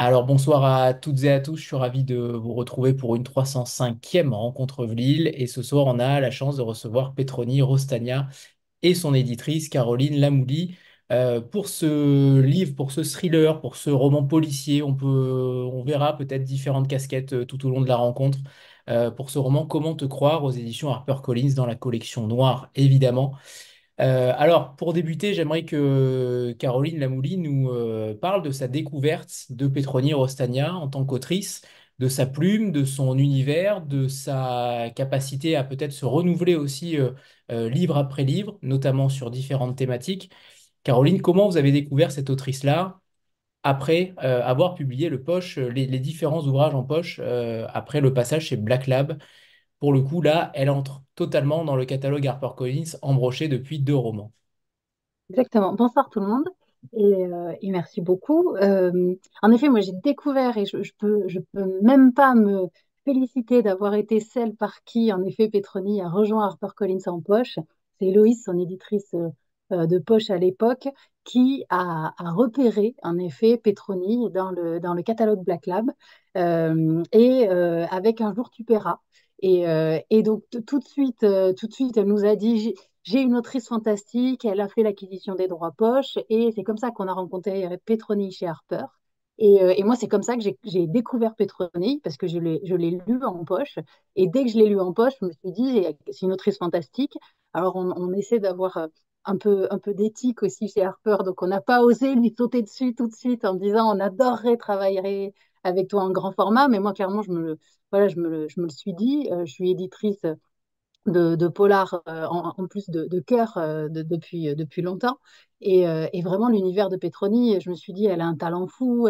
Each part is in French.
Alors bonsoir à toutes et à tous, je suis ravi de vous retrouver pour une 305e rencontre Vlil et ce soir on a la chance de recevoir Petroni Rostagna et son éditrice Caroline Lamouli pour ce livre, pour ce thriller, pour ce roman policier. On verra peut-être différentes casquettes tout au long de la rencontre. Pour ce roman Comment te croire aux éditions HarperCollins dans la collection Noire évidemment. Alors, pour débuter, j'aimerais que Caroline Lamouli nous parle de sa découverte de Petroni Rostagna en tant qu'autrice, de sa plume, de son univers, de sa capacité à peut-être se renouveler aussi livre après livre, notamment sur différentes thématiques. Caroline, comment vous avez découvert cette autrice-là après avoir publié les différents ouvrages en poche après le passage chez Black Lab? Pour le coup, là, elle entre totalement dans le catalogue HarperCollins, embroché depuis 2 romans. Exactement. Bonsoir tout le monde et merci beaucoup. En effet, moi j'ai découvert et je peux même pas me féliciter d'avoir été celle par qui, en effet, Petroni a rejoint HarperCollins en poche. C'est Héloïse, son éditrice de poche à l'époque, qui a repéré, en effet, Petroni dans le catalogue Black Lab avec Un jour tu paieras. Et donc tout de suite, elle nous a dit, j'ai une autrice fantastique, elle a fait l'acquisition des droits poche et c'est comme ça qu'on a rencontré Petroni chez Harper. Et moi, c'est comme ça que j'ai découvert Petroni parce que je l'ai lu en poche. Et dès que je l'ai lu en poche, je me suis dit, c'est une autrice fantastique. Alors, on essaie d'avoir un peu d'éthique aussi chez Harper. Donc, on n'a pas osé lui sauter dessus tout de suite en disant, on adorerait travailler avec toi en grand format. Mais moi, clairement, voilà, je me le suis dit. Je suis éditrice de polar en plus de cœur depuis longtemps. Et vraiment, l'univers de Petroni, je me suis dit, elle a un talent fou,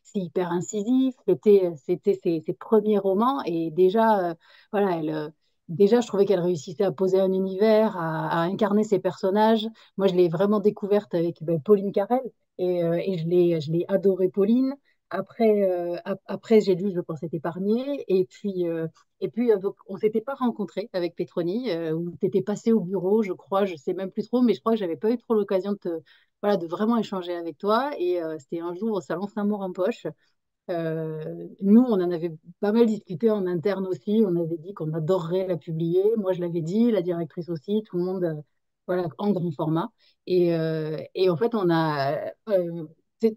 c'est hyper incisif. C'était ses premiers romans. Et déjà, voilà, déjà, je trouvais qu'elle réussissait à poser un univers, à incarner ses personnages. Moi, je l'ai vraiment découverte avec Pauline Carrel. Et je l'ai adorée, Pauline. Après, j'ai lu Je pense épargné. Et puis, on s'était pas rencontrés avec Petroni, où tu étais passé au bureau, je crois, je sais même plus trop, mais je crois que j'avais pas eu trop l'occasion voilà, de vraiment échanger avec toi. Et c'était un jour au Salon Saint-Maur en poche. Nous, on en avait pas mal discuté en interne aussi. On avait dit qu'on adorerait la publier. Moi, je l'avais dit, la directrice aussi, tout le monde, voilà, en grand format. Et en fait,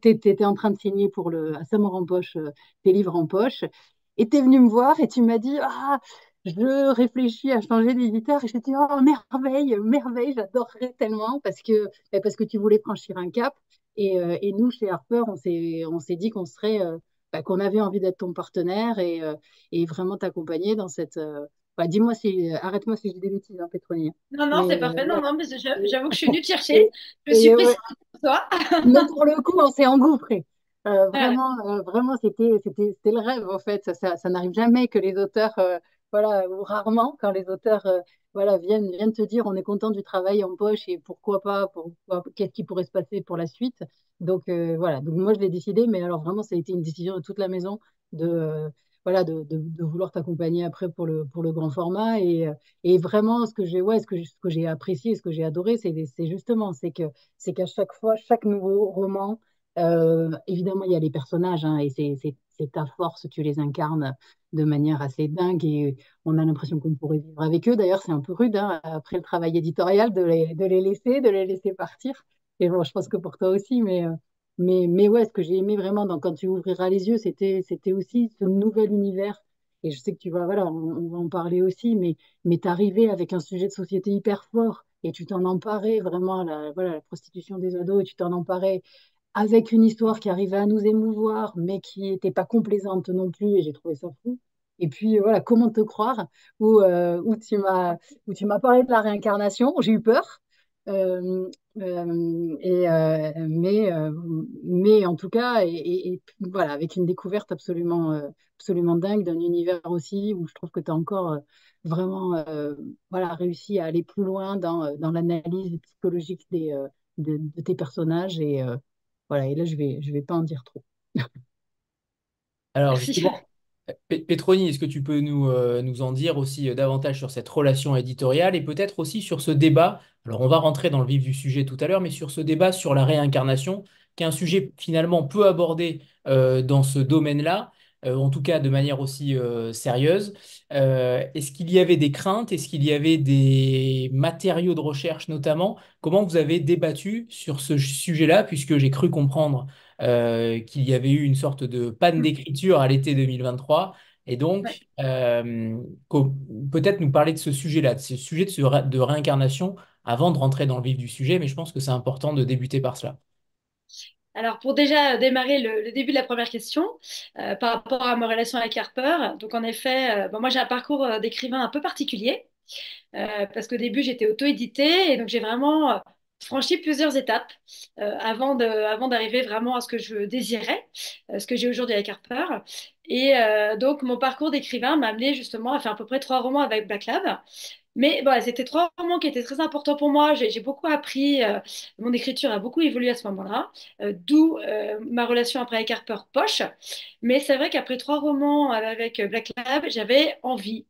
t'étais en train de signer à Saint-Maur en poche tes livres en poche. Et tu es venu me voir et tu m'as dit, ah, je réfléchis à changer d'éditeur. Et j'ai dit, oh, merveille, merveille, j'adorerais tellement parce que tu voulais franchir un cap. Et nous, chez Harper, on s'est dit qu'on avait envie d'être ton partenaire et vraiment t'accompagner dans cette. Dis-moi si, arrête-moi si je dis des bêtises, hein, Pétronier. Non, non, Mais c'est parfait. Non, voilà. non, mais j'avoue que je suis venue te chercher. Et, Je me suis ouais. précipitée pour toi. Mais pour le coup, on s'est engouffré. Voilà. Vraiment, c'était le rêve en fait. Ça n'arrive jamais que les auteurs, voilà, ou rarement quand les auteurs, voilà, viennent te dire on est content du travail en poche et pourquoi pas, qu'est-ce qui pourrait se passer pour la suite. Donc voilà. Donc moi je l'ai décidé, mais alors vraiment ça a été une décision de toute la maison voilà, de vouloir t'accompagner après pour le grand format et vraiment ce que j'ai apprécié, ce que j'ai adoré, c'est justement c'est qu'à chaque fois, chaque nouveau roman, évidemment, il y a les personnages, hein, et c'est ta force, tu les incarnes de manière assez dingue et on a l'impression qu'on pourrait vivre avec eux. D'ailleurs, c'est un peu rude, hein, après le travail éditorial, de les laisser partir. Et bon, je pense que pour toi aussi, mais ouais, ce que j'ai aimé vraiment quand tu ouvriras les yeux, c'était aussi ce nouvel univers. Et je sais que tu vas, voilà, on va en parler aussi, mais t'arrivais avec un sujet de société hyper fort et tu t'en emparais vraiment, voilà, la prostitution des ados, et tu t'en emparais avec une histoire qui arrivait à nous émouvoir, mais qui n'était pas complaisante non plus, et j'ai trouvé ça fou. Et puis voilà, comment te croire, où tu m'as parlé de la réincarnation, j'ai eu peur. Euh, mais en tout cas, et voilà, avec une découverte absolument dingue d'un univers aussi, où je trouve que tu as encore vraiment voilà, réussi à aller plus loin dans l'analyse psychologique de tes personnages. Voilà, et là, je vais pas en dire trop. Alors Merci. justement, Petroni, est-ce que tu peux nous en dire aussi davantage sur cette relation éditoriale et peut-être aussi sur ce débat? Alors on va rentrer dans le vif du sujet tout à l'heure, mais sur ce débat sur la réincarnation, qui est un sujet finalement peu abordé dans ce domaine-là, en tout cas de manière aussi sérieuse. Est-ce qu'il y avait des craintes? Est-ce qu'il y avait des matériaux de recherche notamment? Comment vous avez débattu sur ce sujet-là, puisque j'ai cru comprendre qu'il y avait eu une sorte de panne d'écriture à l'été 2023. Et Ouais. donc, co- peut-être nous parler de ce sujet-là, de ce sujet de réincarnation, avant de rentrer dans le vif du sujet, mais je pense que c'est important de débuter par cela. Alors, pour déjà démarrer le début de la première question, par rapport à ma relation avec Harper, donc en effet, bon, moi j'ai un parcours d'écrivain un peu particulier. Parce qu'au début, j'étais auto-éditée et donc j'ai vraiment franchi plusieurs étapes avant d'arriver vraiment à ce que je désirais, ce que j'ai aujourd'hui avec Harper. Et donc, mon parcours d'écrivain m'a amené justement à faire à peu près 3 romans avec Black Lab. Mais voilà, c'était 3 romans qui étaient très importants pour moi. J'ai beaucoup appris, mon écriture a beaucoup évolué à ce moment-là, d'où ma relation après avec Harper Poche. Mais c'est vrai qu'après 3 romans avec Black Lab, j'avais envie.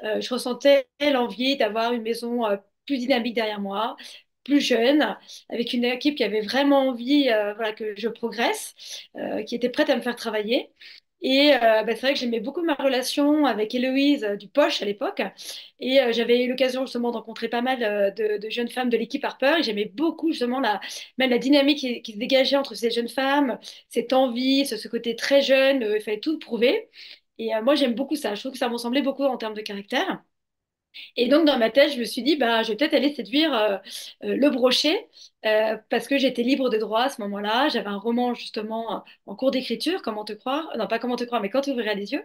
Je ressentais l'envie d'avoir une maison plus dynamique derrière moi, plus jeune, avec une équipe qui avait vraiment envie voilà, que je progresse, qui était prête à me faire travailler. Et bah, c'est vrai que j'aimais beaucoup ma relation avec Héloïse du Poche à l'époque. Et j'avais eu l'occasion justement de rencontrer pas mal de jeunes femmes de l'équipe Harper. Et j'aimais beaucoup justement même la dynamique qui se dégageait entre ces jeunes femmes, cette envie, ce côté très jeune, il fallait tout prouver. Et moi, j'aime beaucoup ça. Je trouve que ça me ressemblait beaucoup en termes de caractère. Et donc, dans ma tête, je me suis dit, bah, je vais peut-être aller séduire le brochet, parce que j'étais libre de droit à ce moment-là. J'avais un roman, justement, en cours d'écriture, Comment te croire. Non, pas Comment te croire, mais Quand tu ouvriras les yeux.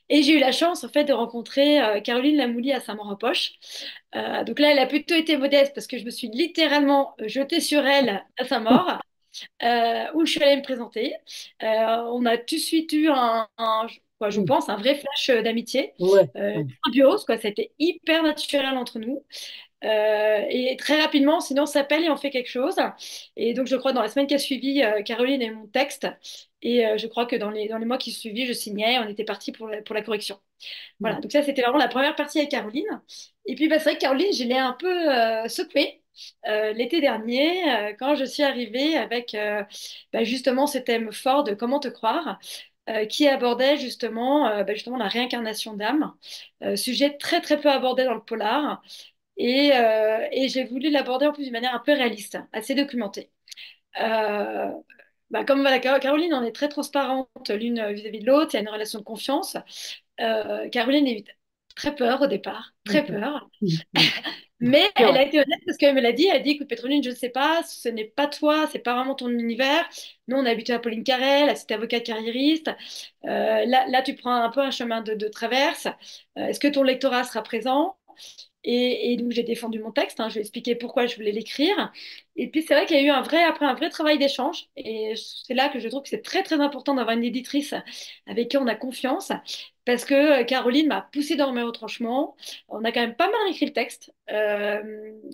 Et j'ai eu la chance, en fait, de rencontrer Caroline Lamouli à Saint-Maur-en-Poche. Donc là, elle a plutôt été modeste, parce que je me suis littéralement jetée sur elle à Saint-Maur, où je suis allée me présenter. On a tout de suite eu quoi, je Mm. pense, un vrai flash d'amitié, Ouais. symbiose, quoi. C'était hyper naturel entre nous. Et très rapidement, sinon, on s'appelle et on fait quelque chose. Et donc, je crois, dans la semaine qui a suivi, Caroline a eu mon texte. Et je crois que dans les mois qui suivaient, je signais, on était parti pour la correction. Mm. Voilà, donc ça, c'était vraiment la première partie avec Caroline. Et puis, bah, c'est vrai que Caroline, je l'ai un peu secouée l'été dernier, quand je suis arrivée avec bah, justement ce thème fort de Comment te croire, qui abordait justement la réincarnation d'âme, sujet très très peu abordé dans le polar. Et j'ai voulu l'aborder en plus d'une manière un peu réaliste, assez documentée. Euh, Bah, comme voilà, Caroline, on est très transparente l'une vis-à-vis de l'autre, il y a une relation de confiance. Caroline a eu très peur au départ, très Ok. peur. Mm. Mm. Mais C'est elle vrai. a été honnête parce qu'elle me l'a dit. Elle a dit, écoute, Pétroline, je ne sais pas, ce n'est pas toi, c'est pas vraiment ton univers. Nous, on est habitué à Pauline Carrel, à cette avocate carriériste. Là, tu prends un peu un chemin de traverse. Est-ce que ton lectorat sera présent? Et donc, j'ai défendu mon texte, hein, je vais expliquer pourquoi je voulais l'écrire. Et puis, c'est vrai qu'il y a eu après un vrai travail d'échange. Et c'est là que je trouve que c'est très, très important d'avoir une éditrice avec qui on a confiance. Parce que Caroline m'a poussé dans mes retranchements. On a quand même pas mal écrit le texte,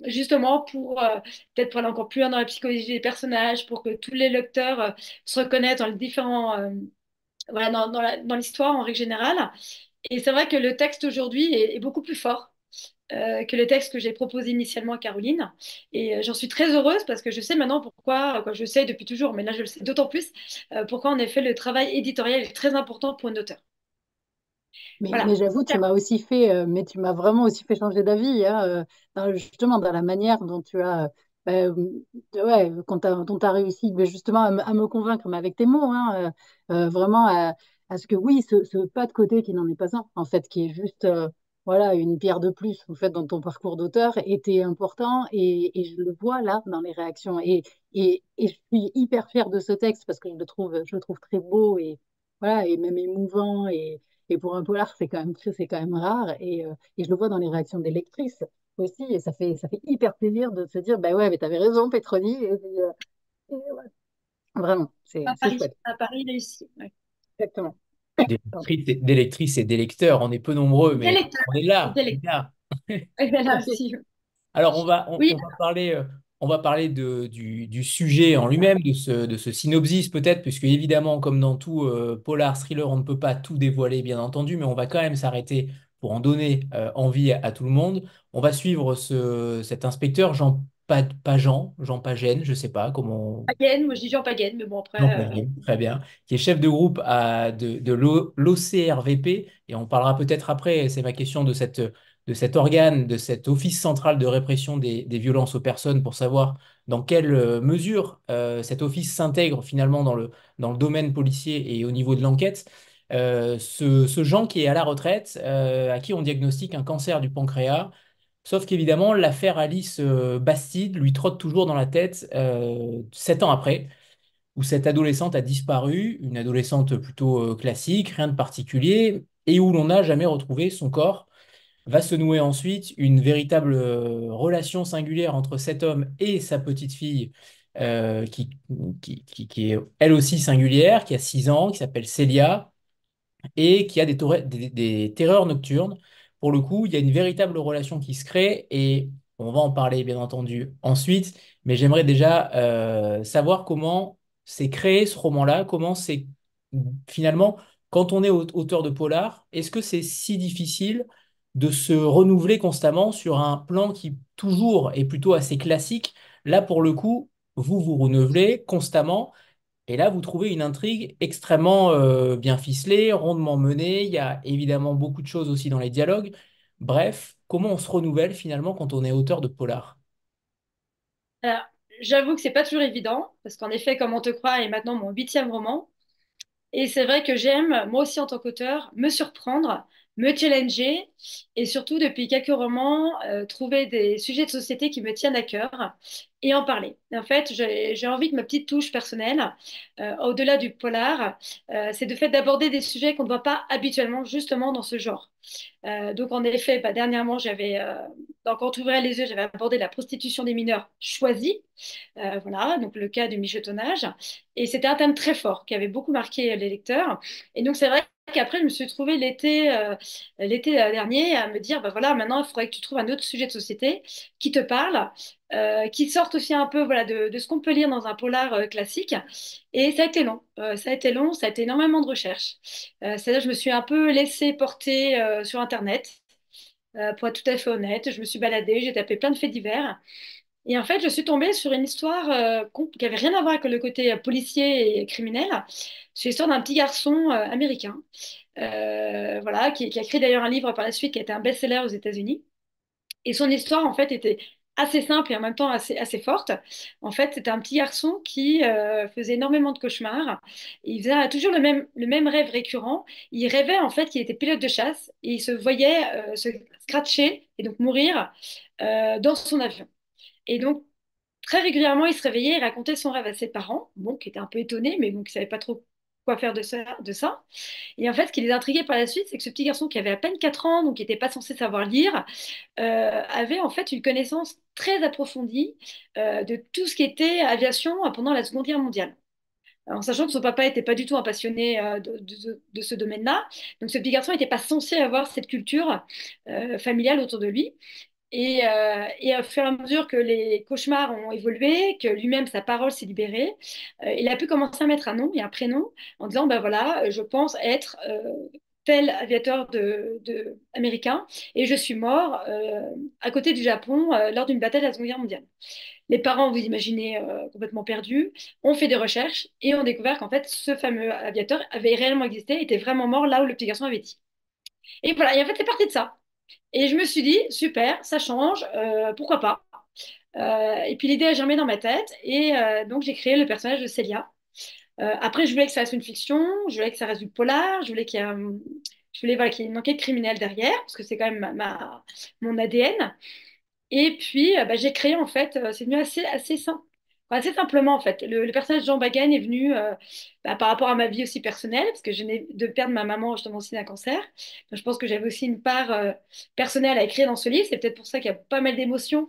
justement peut-être pour aller encore plus loin dans la psychologie des personnages, pour que tous les lecteurs se reconnaissent dans les différents, voilà, dans l'histoire en règle générale. Et c'est vrai que le texte aujourd'hui est beaucoup plus fort que le texte que j'ai proposé initialement à Caroline. Et j'en suis très heureuse parce que je sais maintenant pourquoi, quoi, je sais depuis toujours, mais là je le sais d'autant plus, pourquoi en effet le travail éditorial est très important pour une auteure. Mais Voilà. j'avoue, tu m'as aussi fait, mais tu m'as vraiment aussi fait changer d'avis, hein, justement dans la manière dont tu as, ouais, dont tu réussi mais justement à me convaincre, mais avec tes mots, hein, vraiment à ce que oui, ce pas de côté qui n'en est pas un, en fait, qui est juste, voilà, une pierre de plus, en fait, dans ton parcours d'auteur était important et je le vois là dans les réactions et je suis hyper fière de ce texte parce que je le trouve très beau et voilà, et même émouvant et pour un polar, c'est quand même rare. Et je le vois dans les réactions des lectrices aussi. Et ça fait hyper plaisir de se dire, bah ouais, mais t'avais raison, Pétroni. Et ouais, vraiment, c'est chouette. À Paris réussi. Ouais. Exactement. Pardon. Des lectrices et des lecteurs, on est peu nombreux, Des mais lecteurs, on est là, des on est lecteurs. là. Et bien Tout là à fait. aussi. Alors, Oui, on va parler du sujet en lui-même, de ce synopsis peut-être, puisque évidemment, comme dans tout polar, thriller, on ne peut pas tout dévoiler, bien entendu, mais on va quand même s'arrêter pour en donner envie à tout le monde. On va suivre cet inspecteur, pas Jean, Jean Pagène, je sais pas comment. Paguen, moi je dis Jean Paguen, mais bon Jean après. Pagène, très bien, qui est chef de groupe de l'OCRVP, et on parlera peut-être après, c'est ma question de cet organe, de cet office central de répression des violences aux personnes, pour savoir dans quelle mesure cet office s'intègre finalement dans le domaine policier et au niveau de l'enquête. Ce Jean qui est à la retraite, à qui on diagnostique un cancer du pancréas. Sauf qu'évidemment, l'affaire Alice Bastide lui trotte toujours dans la tête 7 ans après, où cette adolescente a disparu, une adolescente plutôt classique, rien de particulier, et où l'on n'a jamais retrouvé son corps. Va se nouer ensuite une véritable relation singulière entre cet homme et sa petite fille, qui est elle aussi singulière, qui a 6 ans, qui s'appelle Célia et qui a des terreurs nocturnes. Pour le coup, il y a une véritable relation qui se crée et on va en parler bien entendu ensuite, mais j'aimerais déjà savoir comment s'est créé ce roman-là, comment c'est finalement, quand on est auteur de polar, est-ce que c'est si difficile de se renouveler constamment sur un plan qui toujours est plutôt assez classique? Là, pour le coup, vous vous renouvelez constamment. Et là, vous trouvez une intrigue extrêmement bien ficelée, rondement menée. Il y a évidemment beaucoup de choses aussi dans les dialogues. Bref, comment on se renouvelle finalement quand on est auteur de polar? Alors, j'avoue que c'est pas toujours évident, parce qu'en effet, comme on te croit est maintenant mon huitième roman. Et c'est vrai que j'aime, moi aussi en tant qu'auteur, me surprendre, me challenger et surtout, depuis quelques romans, trouver des sujets de société qui me tiennent à cœur et en parler. Et en fait, j'ai envie que ma petite touche personnelle, au-delà du polar, c'est de fait d'aborder des sujets qu'on ne voit pas habituellement justement dans ce genre. Donc en effet, bah, dernièrement, donc quand on ouvrait les yeux, j'avais abordé la prostitution des mineurs choisie. Voilà, donc le cas du michetonnage. Et c'était un thème très fort qui avait beaucoup marqué les lecteurs. Et donc c'est vrai qu'après, je me suis trouvée l'été dernier à me dire, bah voilà, maintenant, il faudrait que tu trouves un autre sujet de société qui te parle, qui sorte aussi un peu voilà, de ce qu'on peut lire dans un polar classique. Et ça a été long. Ça a été long, ça a été énormément de recherches. C'est-à-dire, je me suis un peu laissée porter sur Internet. Pour être tout à fait honnête, je me suis baladée, j'ai tapé plein de faits divers. Et en fait, je suis tombée sur une histoire qui avait rien à voir avec le côté policier et criminel. C'est l'histoire d'un petit garçon américain, voilà, qui a écrit d'ailleurs un livre par la suite qui a été un best-seller aux États-Unis. Et son histoire, en fait, était assez simple et en même temps assez forte. En fait, c'était un petit garçon qui faisait énormément de cauchemars. Il faisait toujours le même rêve récurrent. Il rêvait, en fait, qu'il était pilote de chasse et il se voyait se scratcher et donc mourir dans son avion. Et donc, très régulièrement, il se réveillait et racontait son rêve à ses parents, bon, qui étaient un peu étonnés, mais bon, qui ne savaient pas trop quoi faire de ça. Et en fait, ce qui les intriguait par la suite, c'est que ce petit garçon qui avait à peine 4 ans, donc qui n'était pas censé savoir lire, avait en fait une connaissance très approfondie de tout ce qui était aviation pendant la Seconde Guerre mondiale. En sachant que son papa n'était pas du tout un passionné de ce domaine-là. Donc ce petit garçon n'était pas censé avoir cette culture familiale autour de lui. Et au fur et à mesure que les cauchemars ont évolué, que lui-même, sa parole s'est libérée, il a pu commencer à mettre un nom et un prénom en disant, ben voilà, je pense être tel aviateur américain et je suis mort à côté du Japon lors d'une bataille de la Seconde Guerre mondiale. Les parents, vous imaginez, complètement perdus, ont fait des recherches et ont découvert qu'en fait, ce fameux aviateur avait réellement existé, était vraiment mort là où le petit garçon avait dit. Et voilà, et en fait, c'est parti de ça. Et je me suis dit, super, ça change, pourquoi pas. Et puis l'idée a germé dans ma tête, et donc j'ai créé le personnage de Célia. Après, je voulais que ça reste une fiction, je voulais que ça reste du polar, je voulais voilà, qu'il y ait une enquête criminelle derrière, parce que c'est quand même mon ADN. Et puis, bah, j'ai créé, en fait, c'est venu assez simple. Enfin, assez simplement, en fait. Le personnage de Jean Bagan est venu bah, par rapport à ma vie aussi personnelle, parce que je venais de perdre ma maman justement aussi d'un cancer. Donc, je pense que j'avais aussi une part personnelle à écrire dans ce livre. C'est peut-être pour ça qu'il y a pas mal d'émotions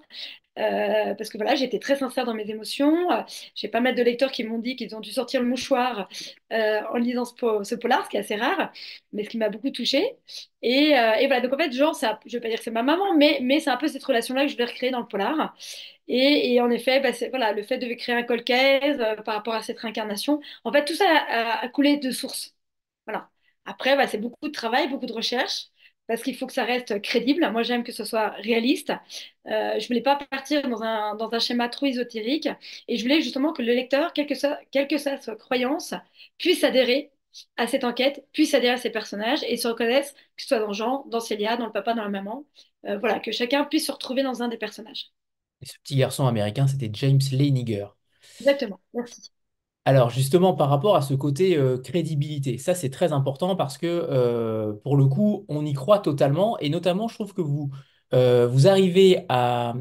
parce que voilà, j'étais très sincère dans mes émotions. J'ai pas mal de lecteurs qui m'ont dit qu'ils ont dû sortir le mouchoir en lisant ce polar, ce qui est assez rare, mais ce qui m'a beaucoup touchée. Et voilà, donc en fait, genre, je vais pas dire que c'est ma maman, mais c'est un peu cette relation-là que je vais recréer dans le polar. Et en effet, bah, voilà, le fait de créer un cold case par rapport à cette réincarnation, en fait, tout ça a coulé de source. Voilà. Après, bah, c'est beaucoup de travail, beaucoup de recherche. parce qu'il faut que ça reste crédible. Moi, j'aime que ce soit réaliste. Je voulais pas partir dans un schéma trop ésotérique. Et je voulais justement que le lecteur, quelle que soit sa croyance, puisse adhérer à cette enquête, puisse adhérer à ces personnages et se reconnaisse, que ce soit dans Jean, dans Célia, dans le papa, dans la maman. Voilà, que chacun puisse se retrouver dans un des personnages. Et ce petit garçon américain, c'était James Leyniger. Exactement. Merci. Alors justement, par rapport à ce côté crédibilité, ça c'est très important parce que pour le coup, on y croit totalement et notamment, je trouve que vous arrivez à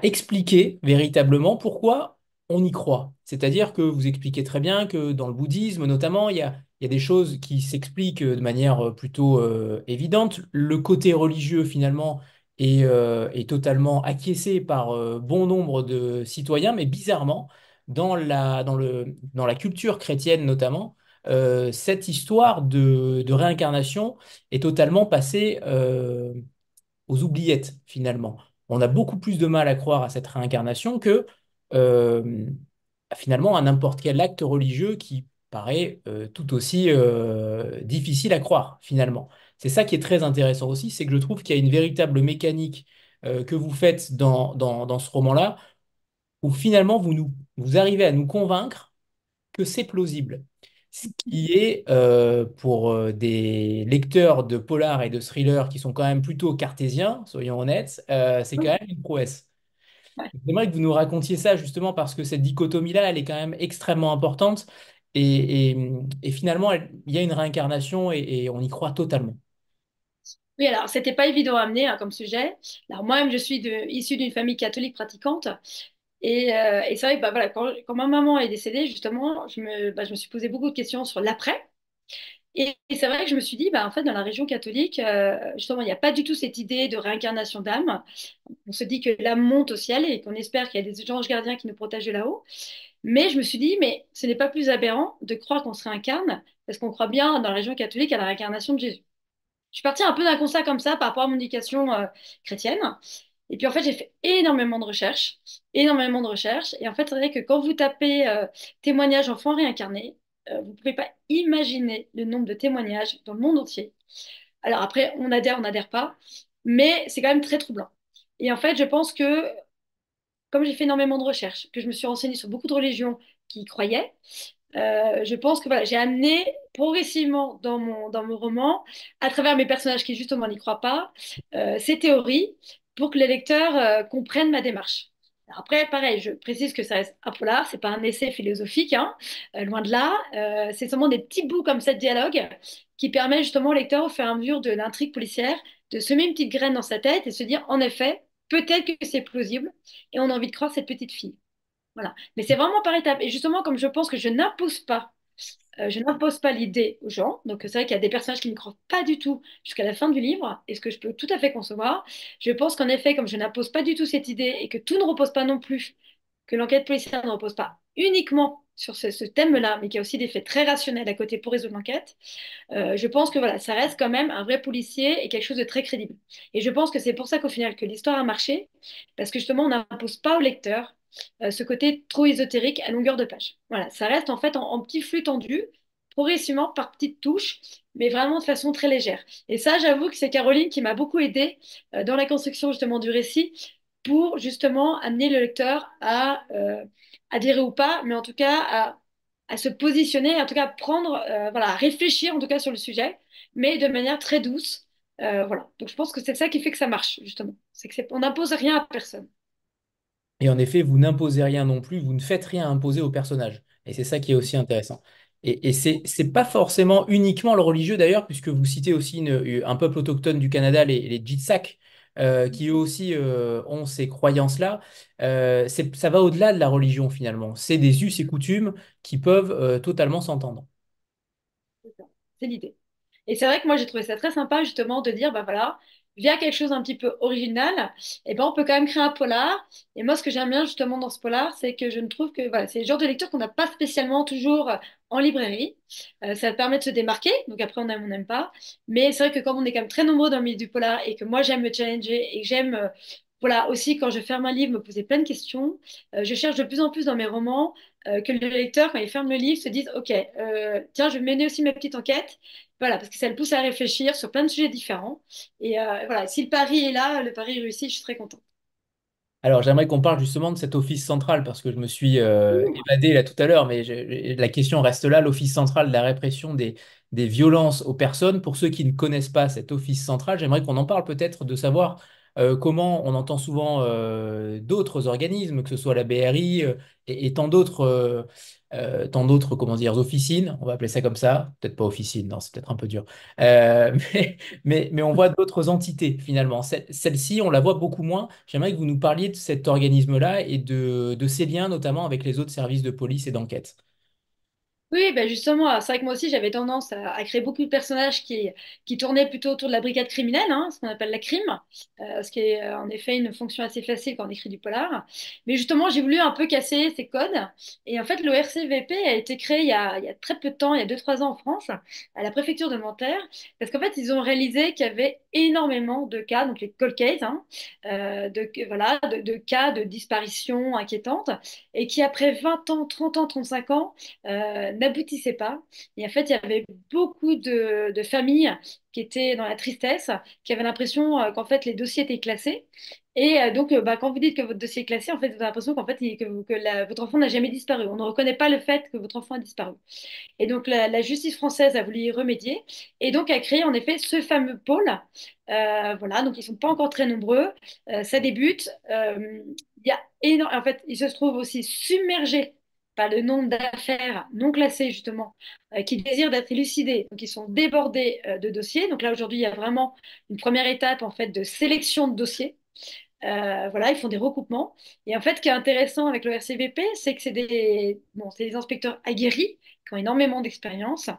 expliquer véritablement pourquoi on y croit. C'est-à-dire que vous expliquez très bien que dans le bouddhisme, notamment, il y a des choses qui s'expliquent de manière plutôt évidente. Le côté religieux, finalement, est totalement acquiescé par bon nombre de citoyens, mais bizarrement, dans la culture chrétienne notamment, cette histoire de réincarnation est totalement passée aux oubliettes, finalement. On a beaucoup plus de mal à croire à cette réincarnation que euh, finalement à n'importe quel acte religieux qui paraît tout aussi difficile à croire, finalement. C'est ça qui est très intéressant aussi, c'est que je trouve qu'il y a une véritable mécanique que vous faites dans ce roman-là, où finalement vous arrivez à nous convaincre que c'est plausible. Ce qui est, pour des lecteurs de polar et de thriller qui sont quand même plutôt cartésiens, soyons honnêtes, c'est quand Oui. même une prouesse. Ouais. J'aimerais que vous nous racontiez ça justement parce que cette dichotomie-là, elle est quand même extrêmement importante et finalement, il y a une réincarnation et on y croit totalement. Oui, alors, c'était pas évident à amener comme sujet. Alors, moi-même, issue d'une famille catholique pratiquante. Et c'est vrai que bah, voilà, quand ma maman est décédée, justement, je me suis posé beaucoup de questions sur l'après. Et c'est vrai que je me suis dit, bah, en fait, dans la région catholique, justement, il n'y a pas du tout cette idée de réincarnation d'âme. On se dit que l'âme monte au ciel et qu'on espère qu'il y a des anges gardiens qui nous protègent de là-haut. Mais je me suis dit, mais ce n'est pas plus aberrant de croire qu'on se réincarne, parce qu'on croit bien dans la région catholique à la réincarnation de Jésus. Je suis partie un peu d'un constat comme ça par rapport à mon éducation chrétienne. Et puis en fait, j'ai fait énormément de recherches, énormément de recherches. Et en fait, c'est vrai que quand vous tapez témoignages enfants réincarnés, vous ne pouvez pas imaginer le nombre de témoignages dans le monde entier. Alors après, on n'adhère pas, mais c'est quand même très troublant. Et en fait, je pense que comme j'ai fait énormément de recherches, que je me suis renseignée sur beaucoup de religions qui y croyaient, je pense que voilà, j'ai amené progressivement dans mon roman, à travers mes personnages qui justement n'y croient pas, ces théories pour que les lecteurs comprennent ma démarche. Alors après, pareil, je précise que ça reste un polar, c'est pas un essai philosophique, hein, loin de là. C'est seulement des petits bouts comme ça de dialogue qui permettent justement au lecteur, au fur et à mesure de l'intrigue policière, de semer une petite graine dans sa tête et se dire, en effet, peut-être que c'est plausible et on a envie de croire cette petite fille. Voilà. Mais c'est vraiment par étapes. Et justement, comme je pense que je n'impose pas l'idée aux gens. Donc c'est vrai qu'il y a des personnages qui ne croient pas du tout jusqu'à la fin du livre, et ce que je peux tout à fait concevoir. Je pense qu'en effet, comme je n'impose pas du tout cette idée et que tout ne repose pas non plus, que l'enquête policière ne repose pas uniquement sur ce thème-là, mais qu'il y a aussi des faits très rationnels à côté pour résoudre l'enquête, je pense que voilà, ça reste quand même un vrai policier et quelque chose de très crédible. Et je pense que c'est pour ça qu'au final, que l'histoire a marché, parce que justement, on n'impose pas au lecteur ce côté trop ésotérique à longueur de page. Voilà, ça reste en fait en petit flux tendu, progressivement par petites touches, mais vraiment de façon très légère. Et ça, j'avoue que c'est Caroline qui m'a beaucoup aidée dans la construction justement du récit pour justement amener le lecteur à adhérer ou pas, mais en tout cas à se positionner, en tout cas prendre, voilà, à réfléchir en tout cas sur le sujet, mais de manière très douce. Voilà. Donc je pense que c'est ça qui fait que ça marche, justement. On n'impose rien à personne. Et en effet, vous n'imposez rien non plus, vous ne faites rien imposer au personnage. Et c'est ça qui est aussi intéressant. Et c'est pas forcément uniquement le religieux d'ailleurs, puisque vous citez aussi un peuple autochtone du Canada, les Jitsak, qui eux aussi ont ces croyances-là. Ça va au-delà de la religion finalement. C'est des us et coutumes qui peuvent totalement s'entendre. C'est ça. C'est l'idée. Et c'est vrai que moi, j'ai trouvé ça très sympa, justement, de dire, bah voilà, via quelque chose un petit peu original, eh ben, on peut quand même créer un polar. Et moi, ce que j'aime bien, justement, dans ce polar, c'est que je ne trouve que, voilà, c'est le genre de lecture qu'on n'a pas spécialement toujours en librairie. Ça permet de se démarquer. Donc après, on aime, on n'aime pas. Mais c'est vrai que comme on est quand même très nombreux dans le milieu du polar et que moi, j'aime me challenger et que j'aime, voilà, aussi, quand je ferme un livre, me poser plein de questions, je cherche de plus en plus dans mes romans que le lecteur, quand il ferme le livre, se dise, OK, tiens, je vais mener aussi ma petite enquête. Voilà, parce que ça le pousse à réfléchir sur plein de sujets différents. Et voilà, si le pari est là, le pari réussi, je suis très contente. Alors, j'aimerais qu'on parle justement de cet office central parce que je me suis évadé là tout à l'heure, mais la question reste là, l'office central de la répression des violences aux personnes. Pour ceux qui ne connaissent pas cet office central, j'aimerais qu'on en parle peut-être de savoir comment on entend souvent d'autres organismes, que ce soit la BRI et tant d'autres, comment dire, officines, on va appeler ça comme ça. Peut-être pas officine, non, c'est peut-être un peu dur. Mais mais on voit d'autres entités finalement. Celle-ci, on la voit beaucoup moins. J'aimerais que vous nous parliez de cet organisme-là et de ses liens notamment avec les autres services de police et d'enquête. Oui, ben justement, c'est vrai que moi aussi j'avais tendance à créer beaucoup de personnages qui tournaient plutôt autour de la brigade criminelle, hein, ce qu'on appelle la crime, ce qui est en effet une fonction assez facile quand on écrit du polar. Mais justement, j'ai voulu un peu casser ces codes. Et en fait, le RCVP a été créé il y a très peu de temps, il y a 2 3 ans en France, à la préfecture de Nanterre, parce qu'en fait, ils ont réalisé qu'il y avait énormément de cas, donc les cold cases, hein, voilà, de cas de disparition inquiétante, et qui après 20 ans, 30 ans, 35 ans, n'aboutissait pas. Et en fait, il y avait beaucoup de familles qui étaient dans la tristesse, qui avaient l'impression qu'en fait les dossiers étaient classés. Et donc, bah, quand vous dites que votre dossier est classé, en fait, vous avez l'impression qu'en fait, votre enfant n'a jamais disparu. On ne reconnaît pas le fait que votre enfant a disparu. Et donc, la justice française a voulu y remédier et donc a créé en effet ce fameux pôle. Voilà, donc ils ne sont pas encore très nombreux. Ça débute. Il y a en fait, ils se trouvent aussi submergés par le nombre d'affaires non classées, justement, qui désirent d'être élucidées. Donc, ils sont débordés de dossiers. Donc là, aujourd'hui, il y a vraiment une première étape, en fait, de sélection de dossiers. Voilà, ils font des recoupements. Et en fait, ce qui est intéressant avec le RCVP, c'est que c'est des inspecteurs aguerris qui ont énormément d'expérience,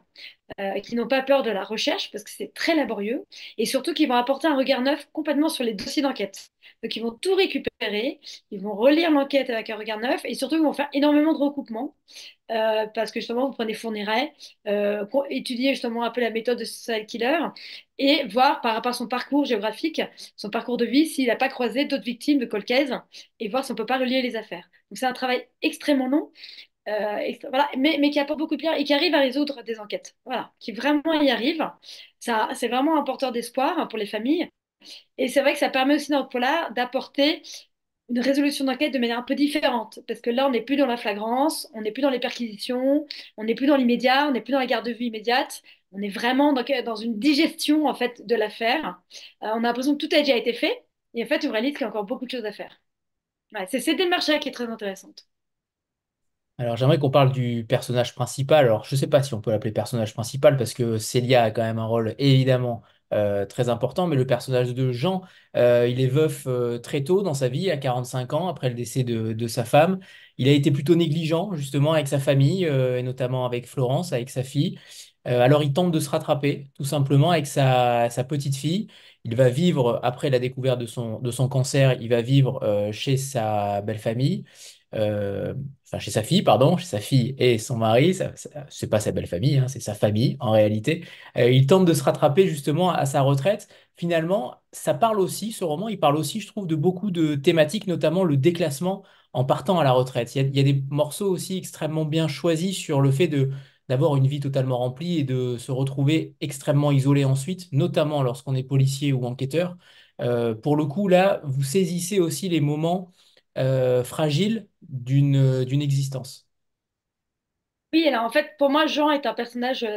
qui n'ont pas peur de la recherche parce que c'est très laborieux et surtout qui vont apporter un regard neuf complètement sur les dossiers d'enquête. Donc ils vont tout récupérer, ils vont relire l'enquête avec un regard neuf et surtout ils vont faire énormément de recoupements parce que justement vous prenez Fourniret, étudier justement un peu la méthode de ce serial killer et voir par rapport à son parcours géographique, son parcours de vie, s'il n'a pas croisé d'autres victimes de cold case et voir si on ne peut pas relier les affaires. Donc c'est un travail extrêmement long voilà, mais qui apporte beaucoup de pierre et qui arrive à résoudre des enquêtes. Voilà, qui vraiment y arrive. Ça, c'est vraiment un porteur d'espoir hein, pour les familles. Et c'est vrai que ça permet aussi dans le polar d'apporter une résolution d'enquête de manière un peu différente. Parce que là, on n'est plus dans la flagrance, on n'est plus dans les perquisitions, on n'est plus dans l'immédiat, on n'est plus dans la garde de vue immédiate. On est vraiment dans une digestion en fait de l'affaire. On a l'impression que tout a déjà été fait. Et en fait, on réalise qu'il y a encore beaucoup de choses à faire. Ouais, c'est cette démarche-là qui est très intéressante. Alors, j'aimerais qu'on parle du personnage principal. Alors, je ne sais pas si on peut l'appeler personnage principal parce que Célia a quand même un rôle évidemment très important, mais le personnage de Jean, il est veuf très tôt dans sa vie, à 45 ans, après le décès de sa femme. Il a été plutôt négligent justement avec sa famille et notamment avec Florence, avec sa fille. Alors, il tente de se rattraper tout simplement avec sa petite fille. Il va vivre, après la découverte de son cancer, il va vivre chez sa belle famille. Euh, enfin chez sa fille, pardon, chez sa fille et son mari, c'est pas sa belle famille, hein, c'est sa famille en réalité. Il tente de se rattraper justement à sa retraite. Finalement, ça parle aussi, ce roman, il parle aussi, je trouve, de beaucoup de thématiques, notamment le déclassement en partant à la retraite. Il y a des morceaux aussi extrêmement bien choisis sur le fait d'avoir une vie totalement remplie et de se retrouver extrêmement isolé ensuite, notamment lorsqu'on est policier ou enquêteur. Pour le coup, là, vous saisissez aussi les moments fragile d'une existence. Oui, alors en fait, pour moi, Jean est un personnage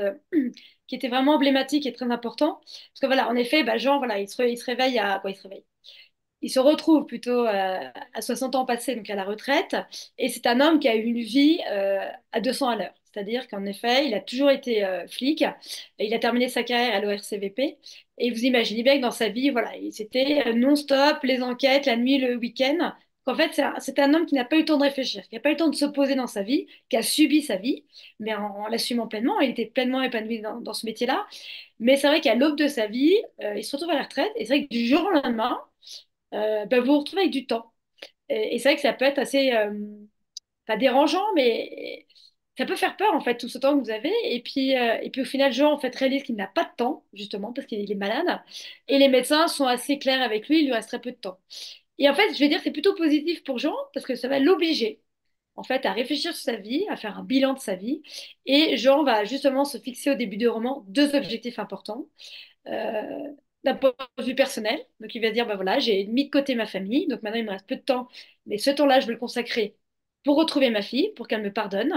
qui était vraiment emblématique et très important. Parce que voilà, en effet, bah, Jean, voilà, il se réveille à quoi il se réveille? Il se retrouve plutôt à 60 ans passés, donc à la retraite. Et c'est un homme qui a eu une vie à 200 à l'heure. C'est-à-dire qu'en effet, il a toujours été flic. Et il a terminé sa carrière à l'ORCVP. Et vous imaginez bien que dans sa vie, voilà, c'était non-stop, les enquêtes, la nuit, le week-end. En fait, c'est un homme qui n'a pas eu le temps de réfléchir, qui n'a pas eu le temps de se poser dans sa vie, qui a subi sa vie, mais en l'assumant pleinement. Il était pleinement épanoui dans ce métier-là. Mais c'est vrai qu'à l'aube de sa vie, il se retrouve à la retraite. Et c'est vrai que du jour au lendemain, bah, vous vous retrouvez avec du temps. Et c'est vrai que ça peut être assez, pas dérangeant, mais ça peut faire peur en fait tout ce temps que vous avez. Et puis au final, Jean en fait réalise qu'il n'a pas de temps justement parce qu'il est malade. Et les médecins sont assez clairs avec lui, il lui reste très peu de temps. Et en fait, je vais dire que c'est plutôt positif pour Jean parce que ça va l'obliger. en fait, à réfléchir sur sa vie, à faire un bilan de sa vie. Et Jean va justement se fixer au début du roman deux objectifs importants. Euh, D'un point de vue personnel, donc il va dire, bah voilà, j'ai mis de côté ma famille, donc maintenant il me reste peu de temps, mais ce temps-là, je vais le consacrer pour retrouver ma fille, pour qu'elle me pardonne,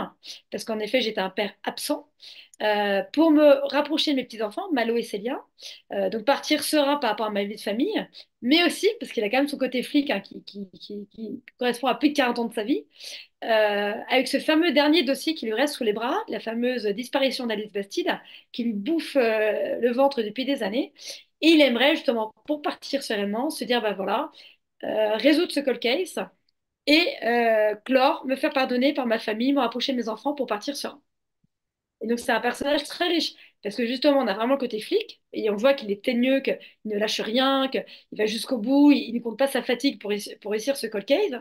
parce qu'en effet, j'étais un père absent, pour me rapprocher de mes petits-enfants, Malo et Célia, donc partir serein par rapport à ma vie de famille, mais aussi, parce qu'il a quand même son côté flic hein, qui correspond à plus de 40 ans de sa vie, avec ce fameux dernier dossier qui lui reste sous les bras, la fameuse disparition d'Alice Bastide, qui lui bouffe le ventre depuis des années. Et il aimerait justement, pour partir sereinement, se dire, bah voilà, résoudre ce cold case et clore, me faire pardonner par ma famille, me rapprocher de mes enfants pour partir serein. Et donc c'est un personnage très riche, parce que justement, on a vraiment le côté flic, et on voit qu'il est teigneux, qu'il ne lâche rien, qu'il va jusqu'au bout, il ne compte pas sa fatigue pour réussir ce cold case,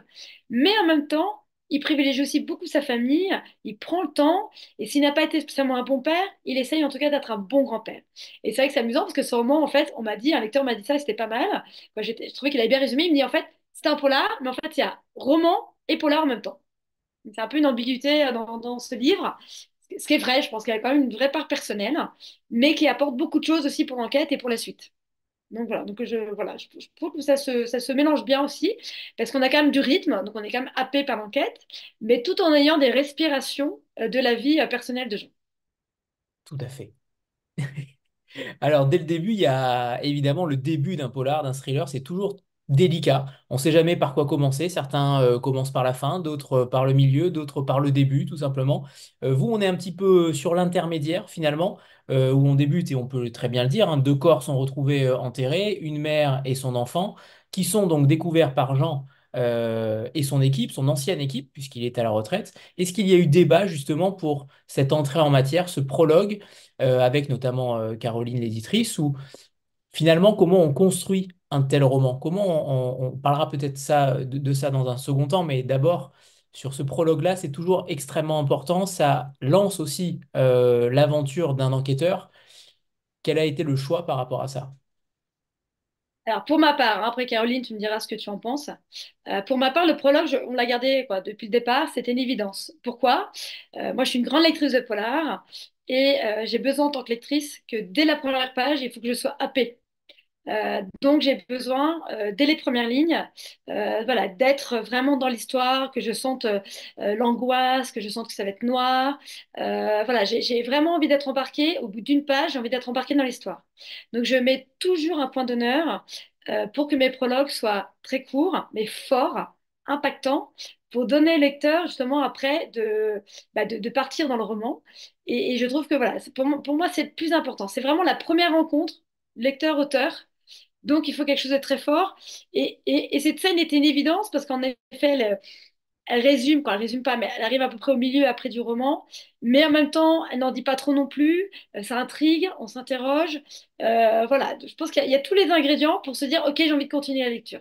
mais en même temps, il privilégie aussi beaucoup sa famille, il prend le temps, et s'il n'a pas été spécialement un bon père, il essaye en tout cas d'être un bon grand-père. Et c'est vrai que c'est amusant, parce que ce roman, en fait, on m'a dit, un lecteur m'a dit ça, et c'était pas mal. Moi, je trouvais qu'il avait bien résumé, il me dit, en fait, c'est un polar, mais en fait, il y a roman et polar en même temps. C'est un peu une ambiguïté dans ce livre. Ce qui est vrai, je pense qu'il y a quand même une vraie part personnelle, mais qui apporte beaucoup de choses aussi pour l'enquête et pour la suite. Donc voilà, je trouve que ça se mélange bien aussi, parce qu'on a quand même du rythme, donc on est quand même happé par l'enquête, mais tout en ayant des respirations de la vie personnelle de Jean. Tout à fait. Alors, dès le début, il y a évidemment le début d'un polar, d'un thriller, c'est toujours délicat. On ne sait jamais par quoi commencer. Certains commencent par la fin, d'autres par le milieu, d'autres par le début, tout simplement. Vous, on est un petit peu sur l'intermédiaire, finalement, où on débute, et on peut très bien le dire, hein, deux corps sont retrouvés enterrés, une mère et son enfant, qui sont donc découverts par Jean et son équipe, son ancienne équipe, puisqu'il est à la retraite. Est-ce qu'il y a eu débat, justement, pour cette entrée en matière, ce prologue avec notamment Caroline l'éditrice, où finalement, comment on construit un tel roman? Comment on parlera peut-être de ça dans un second temps, mais d'abord, sur ce prologue-là, c'est toujours extrêmement important. Ça lance aussi l'aventure d'un enquêteur. Quel a été le choix par rapport à ça? Alors, pour ma part, hein, après Caroline, tu me diras ce que tu en penses. Pour ma part, le prologue, on l'a gardé quoi, depuis le départ, c'était une évidence. Pourquoi? Moi, je suis une grande lectrice de polar et j'ai besoin en tant que lectrice que dès la première page, il faut que je sois happée. Donc j'ai besoin, dès les premières lignes, voilà, d'être vraiment dans l'histoire, que je sente l'angoisse, que je sente que ça va être noir. Voilà, j'ai vraiment envie d'être embarquée. Au bout d'une page, j'ai envie d'être embarquée dans l'histoire. Donc je mets toujours un point d'honneur pour que mes prologues soient très courts, mais forts, impactants, pour donner au lecteur justement après de partir dans le roman. Et je trouve que voilà, pour moi, c'est le plus important. C'est vraiment la première rencontre lecteur-auteur, donc, il faut quelque chose de très fort. Et cette scène était une évidence parce qu'en effet, elle résume, quand elle résume pas, mais elle arrive à peu près au milieu après du roman. Mais en même temps, elle n'en dit pas trop non plus. Ça intrigue, on s'interroge. Voilà, je pense qu'il y a tous les ingrédients pour se dire, OK, j'ai envie de continuer la lecture.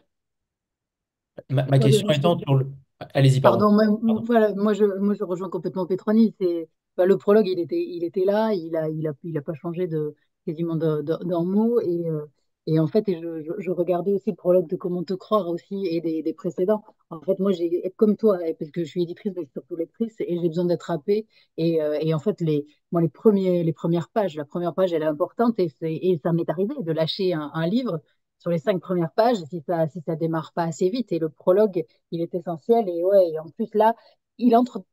Ma Moi, de question mon étant côté, sur le... Allez-y, pardon. pardon, Pardon. voilà, moi je rejoins complètement Petroni. Le prologue, il était là, il a pas changé quasiment d'un mot. Et en fait, je regardais aussi le prologue de Comment te croire aussi et des précédents. En fait, moi, comme toi, parce que je suis éditrice, mais surtout lectrice, et j'ai besoin d'être happée. Et en fait, moi, les premières pages, la première page, elle est importante. Et ça m'est arrivé de lâcher un livre sur les 5 premières pages si ça démarre pas assez vite. Et le prologue, il est essentiel. Et ouais, et en plus là,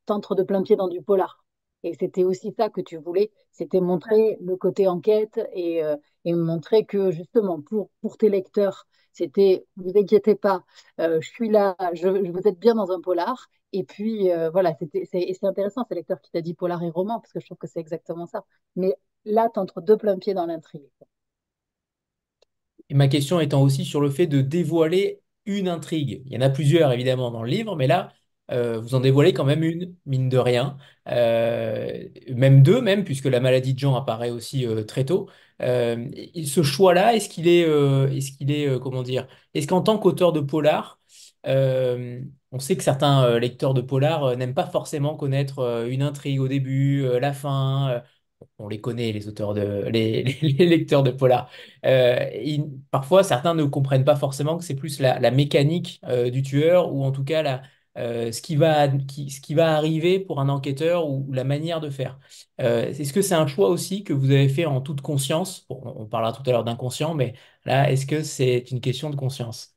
t'entre de plein pied dans du polar. Et c'était aussi ça que tu voulais, c'était montrer le côté enquête et montrer que justement pour tes lecteurs, vous inquiétez pas, je suis là, vous êtes bien dans un polar. Et puis voilà, c'est intéressant, c'est lecteur qui t'a dit polar et roman, parce que je trouve que c'est exactement ça. Mais là, t'entres de plein pied dans l'intrigue. Et ma question étant aussi sur le fait de dévoiler une intrigue. Il y en a plusieurs, évidemment, dans le livre, mais là, vous en dévoilez quand même une, mine de rien. Même deux, même, puisque la maladie de Jean apparaît aussi très tôt. Et ce choix-là, comment dire, est-ce qu'en tant qu'auteur de polar, on sait que certains lecteurs de polar n'aiment pas forcément connaître une intrigue au début, la fin. On les connaît, les auteurs les lecteurs de polar. Parfois, certains ne comprennent pas forcément que c'est plus la mécanique du tueur ou en tout cas ce qui va arriver pour un enquêteur ou la manière de faire. Est-ce que c'est un choix aussi que vous avez fait en toute conscience? Bon, on parlera tout à l'heure d'inconscient, mais là, est-ce que c'est une question de conscience?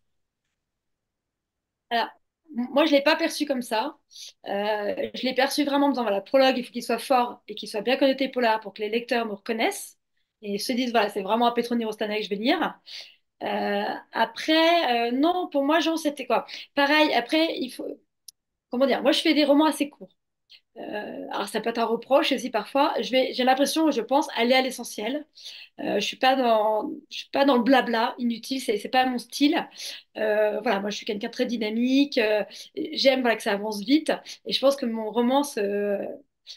Alors, moi, je ne l'ai pas perçu comme ça. Je l'ai perçu vraiment en disant, voilà, prologue, il faut qu'il soit fort et qu'il soit bien connoté polar pour que les lecteurs me reconnaissent et se disent, voilà, c'est vraiment un Petroni Rostana que je vais lire. Après, non, pour moi, Jean, c'était quoi? Pareil, après, il faut, comment dire, moi, je fais des romans assez courts. Alors, ça peut être un reproche aussi parfois. J'ai l'impression, je pense, aller à l'essentiel. Je suis pas dans le blabla inutile, c'est pas mon style. Voilà, moi je suis quelqu'un de très dynamique. J'aime voilà, que ça avance vite. Et je pense que mon roman,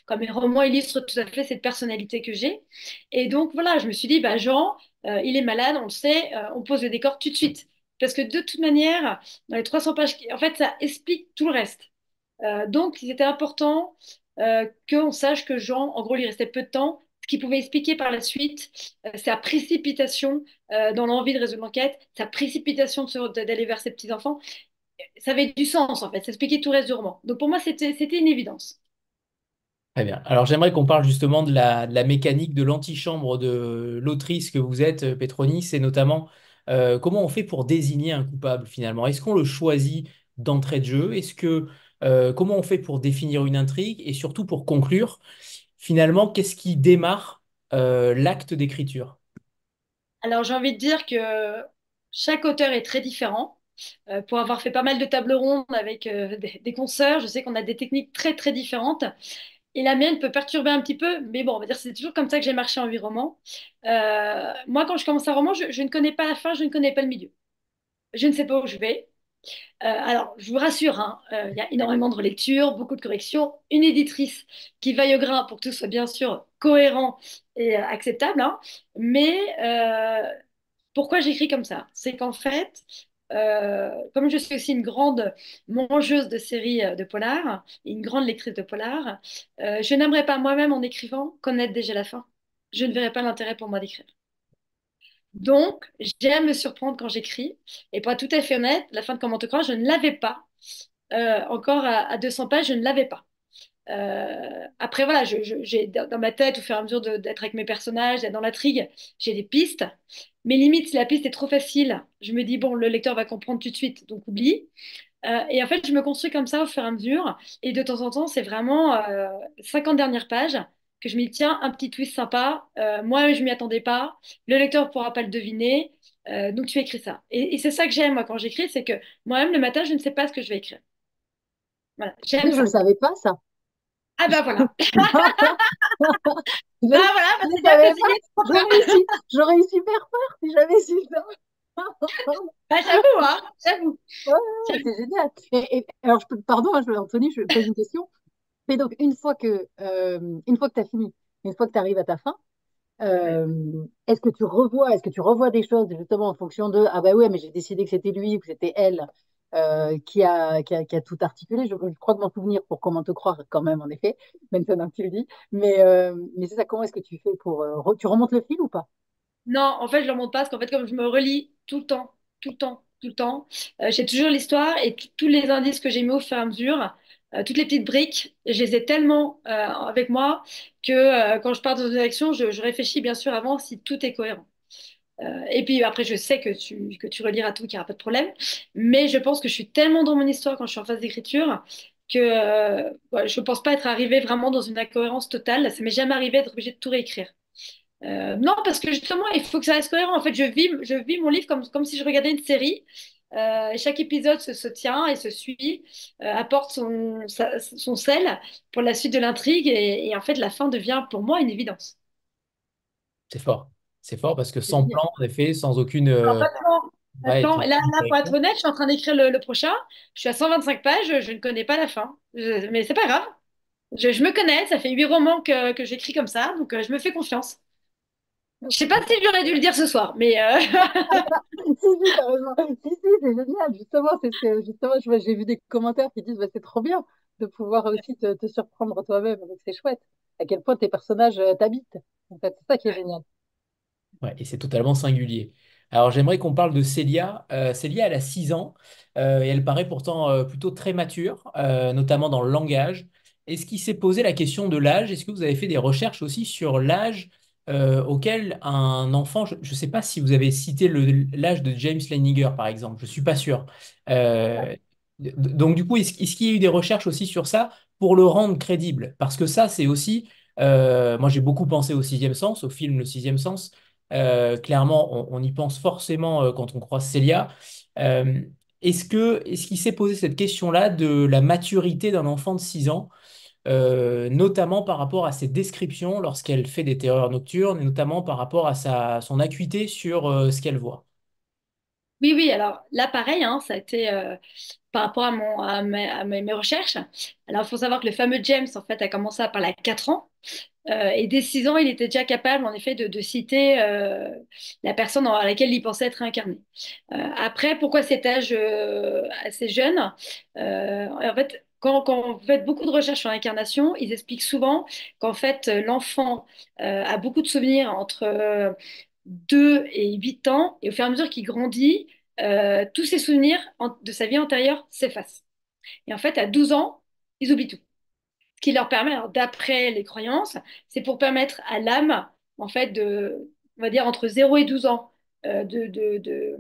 comme mes romans illustrent tout à fait cette personnalité que j'ai. Et donc voilà, je me suis dit, bah, Jean, il est malade, on le sait, on pose le décor tout de suite. Parce que de toute manière, dans les 300 pages, en fait, ça explique tout le reste. Donc, il était important qu'on sache que Jean, en gros, il restait peu de temps. Ce qu'il pouvait expliquer par la suite, sa précipitation dans l'envie de résoudre l'enquête, sa précipitation d'aller vers ses petits-enfants, ça avait du sens en fait, ça expliquait tout le reste du roman. Donc pour moi, c'était une évidence. Très bien. Alors j'aimerais qu'on parle justement de la mécanique de l'antichambre de l'autrice que vous êtes, Petroni. C'est notamment comment on fait pour désigner un coupable finalement. Est-ce qu'on le choisit d'entrée de jeu? Comment on fait pour définir une intrigue et surtout pour conclure? Finalement, qu'est-ce qui démarre l'acte d'écriture? Alors j'ai envie de dire que chaque auteur est très différent. Pour avoir fait pas mal de tables rondes avec des consoeurs, je sais qu'on a des techniques très très différentes. Et la mienne peut perturber un petit peu, mais bon, on va dire que c'est toujours comme ça que j'ai marché en 8 romans. Moi, quand je commence un roman, je ne connais pas la fin, je ne connais pas le milieu. Je ne sais pas où je vais. Alors, je vous rassure, hein, il y a énormément de relectures, beaucoup de corrections, une éditrice qui veille au grain pour que tout soit bien sûr cohérent et acceptable, hein. Mais pourquoi j'écris comme ça? C'est qu'en fait, comme je suis aussi une grande mangeuse de séries de polar et une grande lectrice de polar, je n'aimerais pas moi-même en écrivant connaître déjà la fin. Je ne verrais pas l'intérêt pour moi d'écrire. Donc, j'aime me surprendre quand j'écris. Et pour être tout à fait honnête, la fin de Comment te croire, je ne l'avais pas. Encore à 200 pages, je ne l'avais pas. Après, voilà, j'ai dans ma tête, au fur et à mesure d'être avec mes personnages, d'être dans l'intrigue, j'ai des pistes. Mais limite, si la piste est trop facile, je me dis, bon, le lecteur va comprendre tout de suite, donc oublie. Et en fait, je me construis comme ça au fur et à mesure. Et de temps en temps, c'est vraiment 50 dernières pages que je me dis, tiens, un petit twist sympa. Moi, je m'y attendais pas. Le lecteur ne pourra pas le deviner. Donc, tu écris ça. Et c'est ça que j'aime, moi, quand j'écris, c'est que moi-même, le matin, je ne sais pas ce que je vais écrire. Voilà, Je j'aime ne le ça. savais pas, ça. Ah bah voilà. Je Bah voilà, bah, ne c'est bien savais que pas. c'est trop bien. J'aurais eu super peur si j'avais su ça. Bah, j'avoue, hein, j'avoue. Ouais, ouais, c'est génial. Alors, pardon, hein, Anthony, je pose une question. Mais donc, une fois que tu as fini, une fois que tu arrives à ta fin, est-ce que tu revois des choses justement en fonction de, ah bah ouais, mais j'ai décidé que c'était lui ou que c'était elle qui a tout articulé. Je crois que m'en souvenir pour comment te croire quand même, en effet, maintenant que tu le dis. Mais c'est ça, comment est-ce que tu fais tu remontes le fil ou pas? Non, en fait, je ne le remonte pas parce qu'en fait, comme je me relis tout le temps, tout le temps, tout le temps, j'ai toujours l'histoire et tous les indices que j'ai mis au fur et à mesure, toutes les petites briques, je les ai tellement avec moi que quand je pars dans une direction, je réfléchis bien sûr avant si tout est cohérent. Et puis après, je sais que tu reliras tout, qu'il n'y aura pas de problème. Mais je pense que je suis tellement dans mon histoire quand je suis en phase d'écriture que ouais, je ne pense pas être arrivée vraiment dans une incohérence totale. Ça m'est jamais arrivé d'être obligée de tout réécrire. Non, parce que justement, il faut que ça reste cohérent. En fait, je vis mon livre comme si je regardais une série. Et chaque épisode se tient et se suit, apporte son sel pour la suite de l'intrigue. Et en fait, la fin devient pour moi une évidence. C'est fort. C'est fort parce que C'est sans génial. plan, en effet, sans aucune... Alors, pas de plan. Pas de ouais, plan. Et là, aucune pour être correction. honnête, je suis en train d'écrire le prochain. Je suis à 125 pages, je ne connais pas la fin. Mais c'est pas grave. Je me connais, ça fait 8 romans que j'écris comme ça, donc je me fais confiance. Je sais pas si j'aurais dû le dire ce soir, mais Si, si, t'as raison. Si, si, c'est génial. Justement, justement, j'ai vu des commentaires qui disent bah, c'est trop bien de pouvoir aussi te surprendre toi-même. Donc, c'est chouette. À quel point tes personnages t'habitent. En fait, c'est ça qui est génial. Ouais, et c'est totalement singulier. Alors j'aimerais qu'on parle de Célia. Célia, elle a 6 ans et elle paraît pourtant plutôt très mature, notamment dans le langage. Est-ce qu'il s'est posé la question de l'âge? Est-ce que vous avez fait des recherches aussi sur l'âge auquel un enfant, je ne sais pas si vous avez cité l'âge de James Leininger, par exemple, je ne suis pas sûr. Euh, donc du coup, est-ce qu'il y a eu des recherches aussi sur ça pour le rendre crédible? Parce que ça, c'est aussi, moi j'ai beaucoup pensé au Sixième Sens, au film Le Sixième Sens. Clairement, on y pense forcément quand on croise Célia. Euh, est-ce qu'il s'est posé cette question-là de la maturité d'un enfant de 6 ans, notamment par rapport à ses descriptions lorsqu'elle fait des terreurs nocturnes, et notamment par rapport à son acuité sur ce qu'elle voit? Oui, oui, alors là, pareil, hein, ça a été par rapport mes recherches. Alors, il faut savoir que le fameux James, en fait, a commencé à parler à 4 ans. Et dès 6 ans, il était déjà capable, en effet, de citer la personne à laquelle il pensait être incarné. Après, pourquoi cet âge assez jeune? En fait, quand vous faites beaucoup de recherches sur l'incarnation, ils expliquent souvent qu'en fait, l'enfant a beaucoup de souvenirs entre 2 et 8 ans, et au fur et à mesure qu'il grandit, tous ses souvenirs de sa vie antérieure s'effacent. Et en fait, à 12 ans, ils oublient tout. Ce qui leur permet, alors d'après les croyances, c'est pour permettre à l'âme, en fait, on va dire entre 0 et 12 ans, de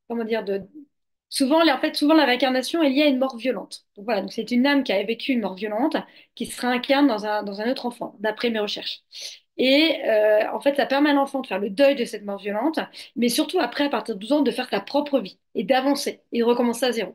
comment dire, en fait, souvent la réincarnation est liée à une mort violente. Donc voilà, donc c'est une âme qui a vécu une mort violente qui se réincarne dans un autre enfant, d'après mes recherches. Et en fait, ça permet à l'enfant de faire le deuil de cette mort violente, mais surtout après, à partir de 12 ans, de faire sa propre vie et d'avancer et de recommencer à zéro.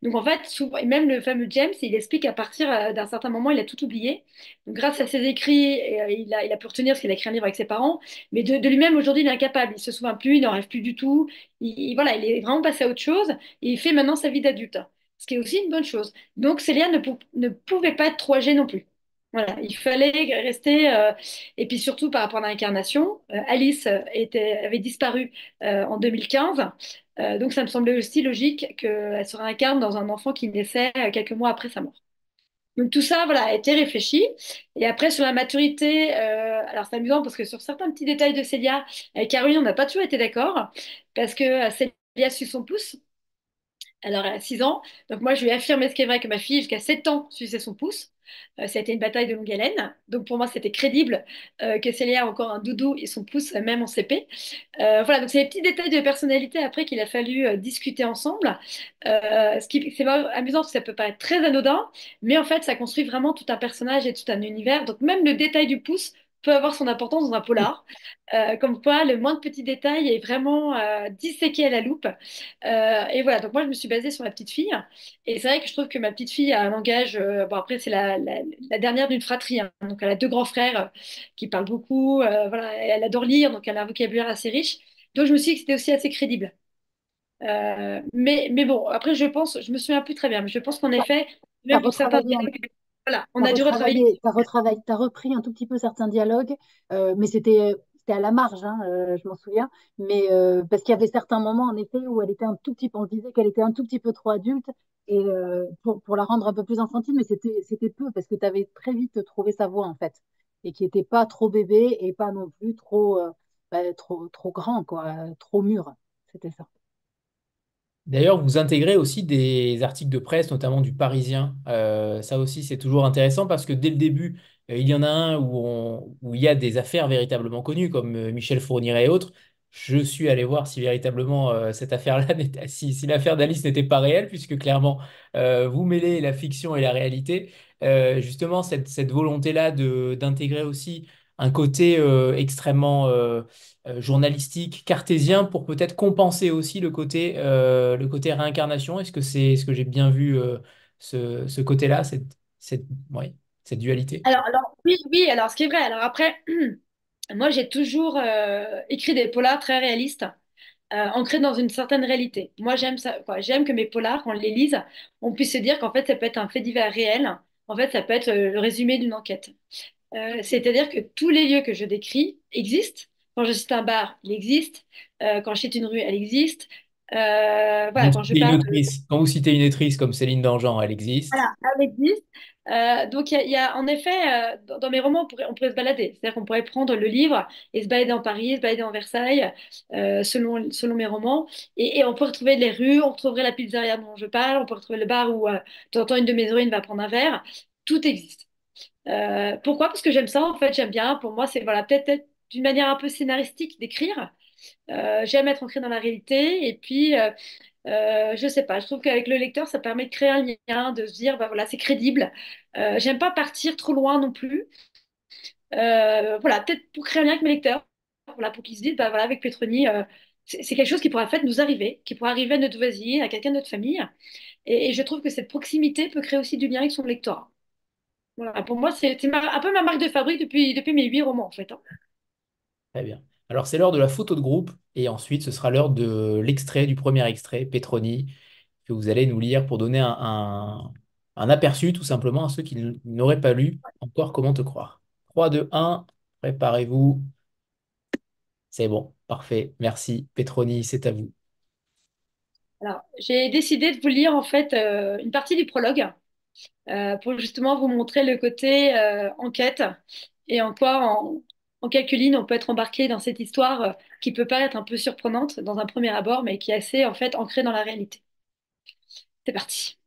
Donc en fait, souvent, et même le fameux James, il explique qu'à partir d'un certain moment, il a tout oublié. Donc grâce à ses écrits, il a pu retenir ce qu'il a écrit un livre avec ses parents, mais de lui-même aujourd'hui, il est incapable. Il se souvient plus, il n'en rêve plus du tout. Voilà, il est vraiment passé à autre chose et il fait maintenant sa vie d'adulte, ce qui est aussi une bonne chose. Donc Célia ne pouvait pas être trop âgée non plus. Voilà, il fallait rester. Et puis surtout par rapport à l'incarnation, Alice avait disparu en 2015. Donc ça me semblait aussi logique qu'elle se réincarne dans un enfant qui naissait quelques mois après sa mort. Donc tout ça, voilà, a été réfléchi. Et après, sur la maturité, alors c'est amusant parce que sur certains petits détails de Célia, avec Caroline, on n'a pas toujours été d'accord. Parce que Célia suit son pouce. Alors, elle a 6 ans. Donc, moi, je lui ai affirmé ce qui est vrai que ma fille, jusqu'à 7 ans, suçait son pouce. Ça a été une bataille de longue haleine. Donc, pour moi, c'était crédible que Célia a encore un doudou et son pouce, même en CP. Voilà, donc c'est les petits détails de personnalité après qu'il a fallu discuter ensemble. C'est amusant parce que ça peut paraître très anodin, mais en fait, ça construit vraiment tout un personnage et tout un univers. Donc, même le détail du pouce peut avoir son importance dans un polar. Comme quoi, le moindre petit détail est vraiment disséqué à la loupe. Et voilà, donc moi je me suis basée sur ma petite fille. Et c'est vrai que je trouve que ma petite fille a un langage. Bon, après, c'est la dernière d'une fratrie, hein. Donc elle a 2 grands frères qui parlent beaucoup. Voilà, et elle adore lire, donc elle a un vocabulaire assez riche. Donc je me suis dit que c'était aussi assez crédible. Mais bon, après, je me souviens plus très bien, mais je pense qu'en effet, T'as même pour certains retravaillé dialogues, voilà, on a dû retravailler. t'as repris un tout petit peu certains dialogues, mais c'était à la marge, hein, je m'en souviens. Mais parce qu'il y avait certains moments, en effet, où elle était un tout petit peu, on se disait qu'elle était un tout petit peu trop adulte, et pour la rendre un peu plus enfantine, mais c'était peu, parce que tu avais très vite trouvé sa voix, en fait, et qui n'était pas trop bébé et pas non plus trop grand, quoi, trop mûr. C'était ça. D'ailleurs, vous intégrez aussi des articles de presse, notamment du Parisien. Ça aussi, c'est toujours intéressant parce que dès le début, il y en a un où il y a des affaires véritablement connues, comme Michel Fourniret et autres. Je suis allé voir si véritablement cette affaire-là, si l'affaire d'Alice n'était pas réelle, puisque clairement, vous mêlez la fiction et la réalité. Justement, cette volonté-là d'intégrer aussi un côté extrêmement journalistique, cartésien, pour peut-être compenser aussi le côté réincarnation. Est-ce que est-ce que j'ai bien vu ce côté-là, cette, ouais, cette dualité? Alors oui, oui, alors ce qui est vrai. Alors après, moi j'ai toujours écrit des polars très réalistes, ancrés dans une certaine réalité. Moi j'aime ça, quoi. J'aime que mes polars, quand on les lise, on puisse se dire qu'en fait ça peut être un fait divers réel. En fait, ça peut être le résumé d'une enquête. C'est-à-dire que tous les lieux que je décris existent. Quand je cite un bar, il existe. Quand je cite une rue, elle existe. Voilà, quand je parle de Quand vous citez une autrice comme Céline Dangean, elle existe. voilà, avec 10. Donc, en effet, dans mes romans, on pourrait se balader. C'est-à-dire qu'on pourrait prendre le livre et se balader en Paris, se balader en Versailles, selon mes romans. Et on peut retrouver les rues, on retrouverait la pizzeria dont je parle, on peut retrouver le bar où, de temps en temps, une de mes héroïnes va prendre un verre. Tout existe. Pourquoi? Parce que j'aime ça, en fait, j'aime bien. Pour moi, c'est voilà, peut-être d'une manière un peu scénaristique d'écrire. J'aime être ancrée dans la réalité. Et puis, je sais pas, je trouve qu'avec le lecteur, ça permet de créer un lien, de se dire, bah voilà, c'est crédible. J'aime pas partir trop loin non plus. Voilà, peut-être pour créer un lien avec mes lecteurs, voilà, pour qu'ils se disent, bah voilà, avec Pétronie, c'est quelque chose qui pourra en fait nous arriver, qui pourra arriver à notre voisine, à quelqu'un de notre famille. Et je trouve que cette proximité peut créer aussi du lien avec son lectorat. Voilà, pour moi, c'est un peu ma marque de fabrique depuis mes 8 romans, en fait, hein. Très bien. Alors, c'est l'heure de la photo de groupe et ensuite, ce sera l'heure de l'extrait, du premier extrait, Petroni, que vous allez nous lire pour donner un aperçu tout simplement à ceux qui n'auraient pas lu encore Comment te croire. 3, 2, 1, préparez-vous. C'est bon, parfait. Merci. Petroni, c'est à vous. Alors, j'ai décidé de vous lire, en fait, une partie du prologue. Pour justement vous montrer le côté enquête et en quoi, en quelques lignes, on peut être embarqué dans cette histoire qui peut paraître un peu surprenante dans un premier abord, mais qui est assez en fait ancrée dans la réalité. C'est parti.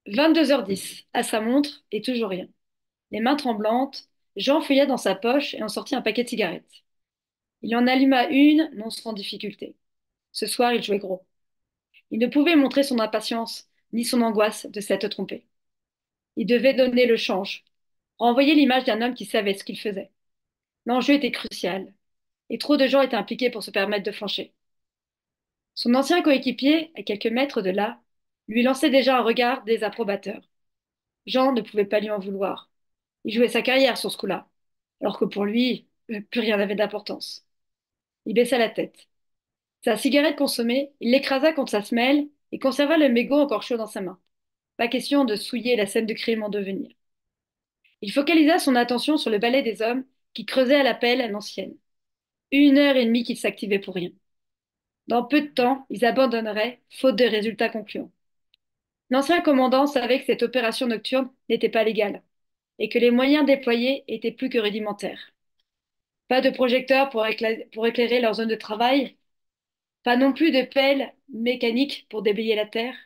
22h10, à sa montre et toujours rien. Les mains tremblantes, Jean fouilla dans sa poche et en sortit un paquet de cigarettes. Il en alluma une, non sans difficulté. Ce soir, il jouait gros. Il ne pouvait montrer son impatience ni son angoisse de s'être trompé. Il devait donner le change, renvoyer l'image d'un homme qui savait ce qu'il faisait. L'enjeu était crucial, et trop de gens étaient impliqués pour se permettre de flancher. Son ancien coéquipier, à quelques mètres de là, lui lançait déjà un regard désapprobateur. Jean ne pouvait pas lui en vouloir. Il jouait sa carrière sur ce coup-là, alors que pour lui, plus rien n'avait d'importance. Il baissa la tête. Sa cigarette consommée, il l'écrasa contre sa semelle et conserva le mégot encore chaud dans sa main. Pas question de souiller la scène de crime en devenir. Il focalisa son attention sur le balai des hommes qui creusaient à la pelle à l'ancienne. 1 heure et demie qu'ils s'activaient pour rien. Dans peu de temps, ils abandonneraient, faute de résultats concluants. L'ancien commandant savait que cette opération nocturne n'était pas légale et que les moyens déployés étaient plus que rudimentaires. Pas de projecteurs pour éclairer leur zone de travail, pas non plus de pelles mécaniques pour déblayer la terre.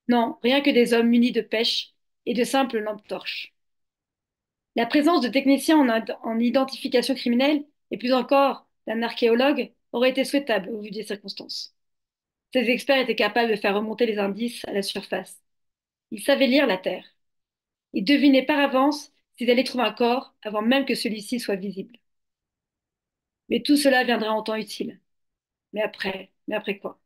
Non, rien que des hommes munis de pêche et de simples lampes torches. La présence de techniciens en identification criminelle, et plus encore d'un archéologue, aurait été souhaitable au vu des circonstances. Ces experts étaient capables de faire remonter les indices à la surface. Ils savaient lire la Terre. Ils devinaient par avance s'ils allaient trouver un corps avant même que celui-ci soit visible. Mais tout cela viendra en temps utile. Mais après quoi?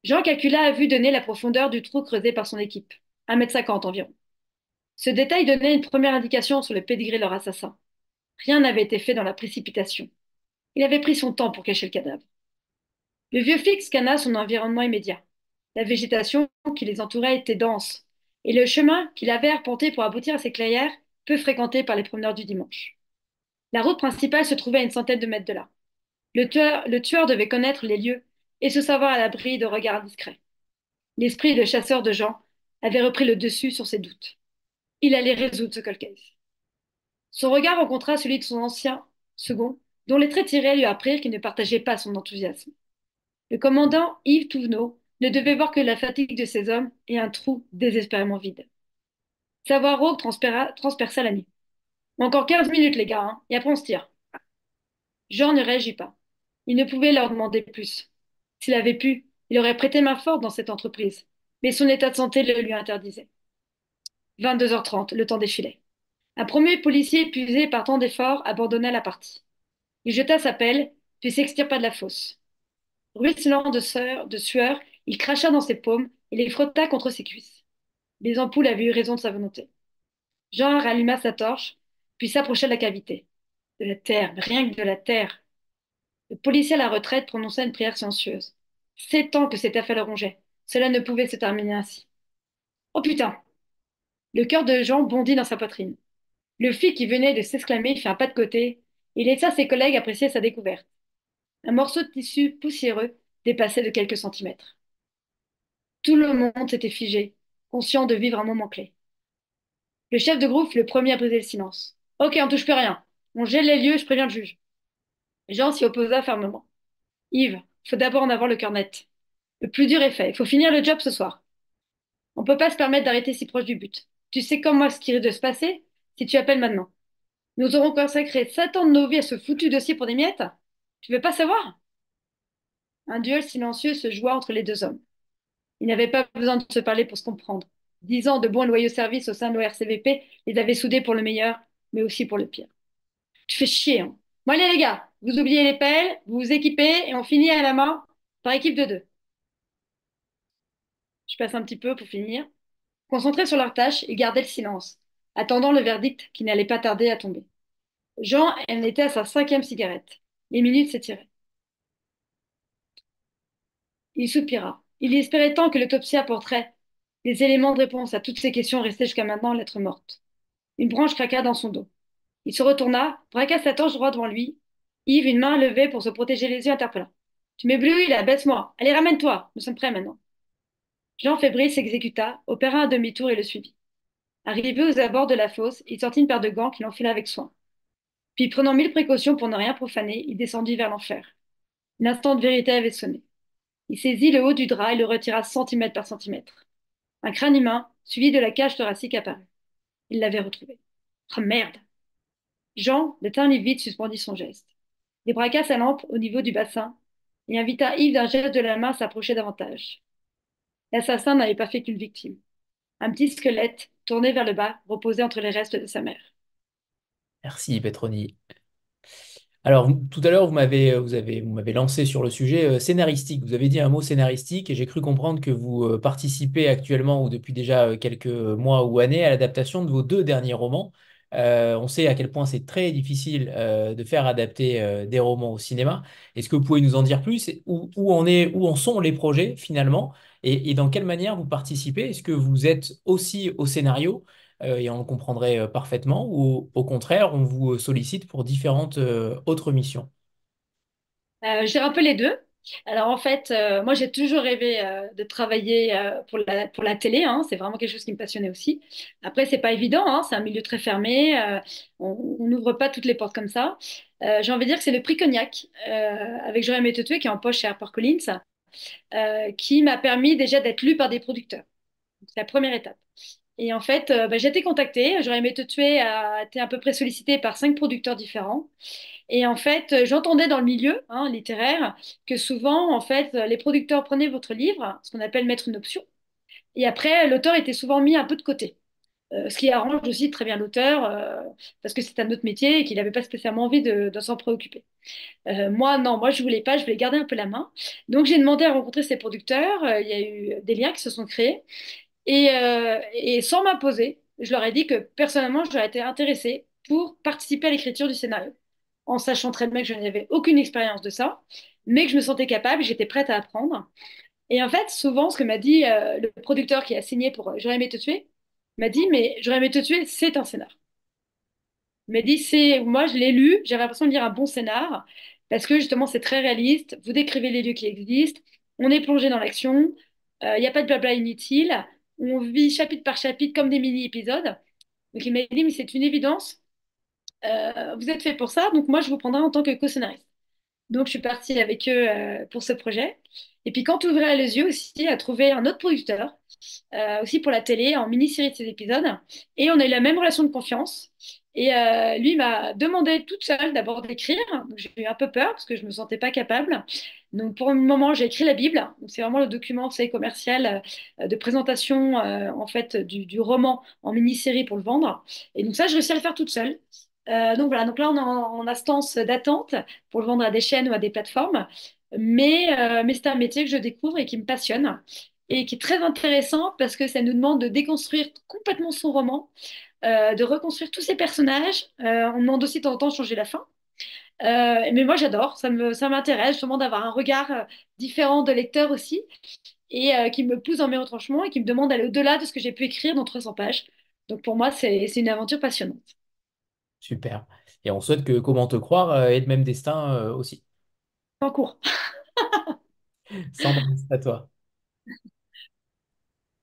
Jean calcula à vue donner la profondeur du trou creusé par son équipe, 1,50 m environ. Ce détail donnait une première indication sur le pédigré de leur assassin. Rien n'avait été fait dans la précipitation. Il avait pris son temps pour cacher le cadavre. Le vieux flic scanna son environnement immédiat. La végétation qui les entourait était dense, et le chemin qu'il avait arpenté pour aboutir à ces clairières, peu fréquenté par les promeneurs du dimanche. La route principale se trouvait à une centaine de mètres de là. Le tueur devait connaître les lieux et se savoir à l'abri de regards indiscrets. L'esprit de chasseur de gens avait repris le dessus sur ses doutes. Il allait résoudre ce cold case. Son regard rencontra celui de son ancien second, dont les traits tirés lui apprirent qu'il ne partageait pas son enthousiasme. Le commandant Yves Touvenot ne devait voir que la fatigue de ses hommes et un trou désespérément vide. Sa voix rauque transperça la nuit. Encore 15 minutes, les gars, hein, et après on se tire. Jean ne réagit pas. Il ne pouvait leur demander plus. S'il avait pu, il aurait prêté main forte dans cette entreprise, mais son état de santé le lui interdisait. 22h30, le temps défilait. Un premier policier épuisé par tant d'efforts abandonna la partie. Il jeta sa pelle, puis s'extirpa de la fosse. Ruisselant de sueur, il cracha dans ses paumes et les frotta contre ses cuisses. Les ampoules avaient eu raison de sa volonté. Jean ralluma sa torche, puis s'approcha de la cavité. De la terre, mais rien que de la terre. Le policier à la retraite prononça une prière silencieuse. 7 ans que cette affaire le rongeait. Cela ne pouvait se terminer ainsi. Oh putain! Le cœur de Jean bondit dans sa poitrine. Le flic qui venait de s'exclamer fit un pas de côté et laissa ses collègues apprécier sa découverte. Un morceau de tissu poussiéreux dépassait de quelques centimètres. Tout le monde s'était figé, conscient de vivre un moment clé. Le chef de groupe fut le premier à briser le silence. Ok, on touche plus rien. On gèle les lieux, je préviens le juge. Jean s'y opposa fermement. Yves, il faut d'abord en avoir le cœur net. Le plus dur est fait. Il faut finir le job ce soir. On peut pas se permettre d'arrêter si proche du but. Tu sais comme moi ce qui risque de se passer si tu appelles maintenant. Nous aurons consacré 7 ans de nos vies à ce foutu dossier pour des miettes. Tu veux pas savoir? Un duel silencieux se joua entre les deux hommes. Ils n'avaient pas besoin de se parler pour se comprendre. 10 ans de bons et loyaux services au sein de l'ORCVP les avaient soudés pour le meilleur, mais aussi pour le pire. Tu fais chier, hein. Bon, allez, les gars, vous oubliez les pelles, vous vous équipez et on finit à la main par équipe de deux. Je passe un petit peu pour finir. Concentrés sur leur tâche, ils gardaient le silence, attendant le verdict qui n'allait pas tarder à tomber. Jean en était à sa 5e cigarette. Les minutes s'étiraient. Il soupira. Il espérait tant que l'autopsie apporterait des éléments de réponse à toutes ces questions restées jusqu'à maintenant lettres mortes. Une branche craqua dans son dos. Il se retourna, braqua sa torche droit devant lui. Yves, une main levée pour se protéger les yeux, interpella. Tu m'éblouis là, baisse-moi. Allez, ramène-toi. Nous sommes prêts maintenant. Jean fébrile s'exécuta, opéra un demi-tour et le suivit. Arrivé aux abords de la fosse, il sortit une paire de gants qu'il enfila avec soin. Puis, prenant 1000 précautions pour ne rien profaner, il descendit vers l'enfer. L'instant de vérité avait sonné. Il saisit le haut du drap et le retira centimètre par centimètre. Un crâne humain, suivi de la cage thoracique, apparut. Il l'avait retrouvé. Oh merde! Jean, le teint livide, suspendit son geste. Il braqua sa lampe au niveau du bassin et invita Yves d'un geste de la main à s'approcher davantage. L'assassin n'avait pas fait qu'une victime. Un petit squelette, tourné vers le bas, reposait entre les restes de sa mère. Merci, Petroni. Alors, tout à l'heure, vous m'avez lancé sur le sujet scénaristique. Vous avez dit un mot scénaristique et j'ai cru comprendre que vous participez actuellement ou depuis déjà quelques mois ou années à l'adaptation de vos deux derniers romans. On sait à quel point c'est très difficile de faire adapter des romans au cinéma. Est-ce que vous pouvez nous en dire plus? Où en sont les projets finalement et dans quelle manière vous participez? Est-ce que vous êtes aussi au scénario? Et on le comprendrait parfaitement, ou au contraire, on vous sollicite pour différentes autres missions. J'ai un peu les deux. Alors en fait, moi j'ai toujours rêvé de travailler pour la télé, hein. C'est vraiment quelque chose qui me passionnait aussi. Après, c'est pas évident, hein. C'est un milieu très fermé. On n'ouvre pas toutes les portes comme ça. J'ai envie de dire que c'est le prix Cognac avec J'aurais aimé te tuer qui est en poche chez HarperCollins, qui m'a permis déjà d'être lu par des producteurs. Donc, c'est la première étape. Et en fait, j'ai été contactée. J'aurais aimé te tuer a été à peu près sollicité par 5 producteurs différents. Et en fait, j'entendais dans le milieu hein, littéraire que souvent, en fait, les producteurs prenaient votre livre, ce qu'on appelle mettre une option, et après, l'auteur était souvent mis un peu de côté. Ce qui arrange aussi très bien l'auteur, parce que c'est un autre métier et qu'il n'avait pas spécialement envie de s'en préoccuper. Moi, non, moi, je voulais pas, je voulais garder un peu la main. Donc, j'ai demandé à rencontrer ces producteurs. Il y a eu des liens qui se sont créés. Et sans m'imposer, je leur ai dit que personnellement, j'aurais été intéressée pour participer à l'écriture du scénario, en sachant très bien que je n'avais aucune expérience de ça, mais que je me sentais capable, j'étais prête à apprendre. Et en fait, souvent, ce que m'a dit le producteur qui a signé pour J'aurais aimé te tuer, m'a dit, mais J'aurais aimé te tuer, c'est un scénar. Il m'a dit, moi, je l'ai lu, j'avais l'impression de lire un bon scénar, parce que justement, c'est très réaliste, vous décrivez les lieux qui existent, on est plongé dans l'action, il n'y a pas de blabla inutile, on vit chapitre par chapitre comme des mini-épisodes. Donc il m'a dit, mais c'est une évidence, vous êtes fait pour ça, donc moi, je vous prendrai en tant que co-scénariste. Donc je suis partie avec eux pour ce projet. Et puis quand ouvrait les yeux aussi, à trouver un autre producteur aussi pour la télé, en mini-série de ces épisodes. Et on a eu la même relation de confiance. Et lui m'a demandé toute seule d'abord d'écrire. Donc j'ai eu un peu peur parce que je me sentais pas capable. Donc pour le moment, j'ai écrit la Bible. Donc c'est vraiment le document, vous savez, commercial de présentation en fait du roman en mini-série pour le vendre. Et donc ça, je réussis à le faire toute seule. Donc voilà, donc là on est en instance d'attente pour le vendre à des chaînes ou à des plateformes. Mais c'est un métier que je découvre et qui me passionne et qui est très intéressant parce que ça nous demande de déconstruire complètement son roman, de reconstruire tous ses personnages. On demande aussi de temps en temps de changer la fin. Mais moi, j'adore, ça m'intéresse justement d'avoir un regard différent de lecteur aussi et qui me pousse dans mes retranchements et qui me demande d'aller au-delà de ce que j'ai pu écrire dans 300 pages. Donc pour moi, c'est une aventure passionnante. Super. Et on souhaite que Comment te croire ait le même destin aussi. en cours. Sandra, c'est à toi.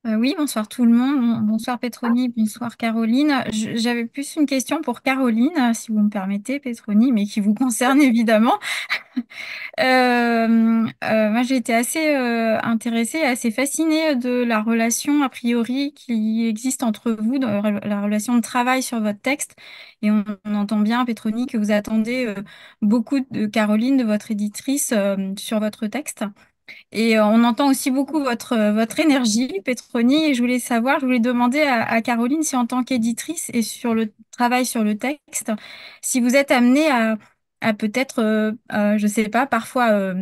Oui, bonsoir tout le monde. Bonsoir Pétronie, bonsoir Caroline. J'avais plus une question pour Caroline, si vous me permettez, Pétronie, mais qui vous concerne évidemment. Moi, j'ai été assez intéressée, assez fascinée de la relation a priori qui existe entre vous, de la relation de travail sur votre texte. Et on entend bien, Pétronie, que vous attendez beaucoup de Caroline, de votre éditrice, sur votre texte. Et on entend aussi beaucoup votre énergie, Pétronie. Et je voulais savoir, je voulais demander à Caroline si en tant qu'éditrice et sur le travail sur le texte, si vous êtes amenée à peut-être, je sais pas, parfois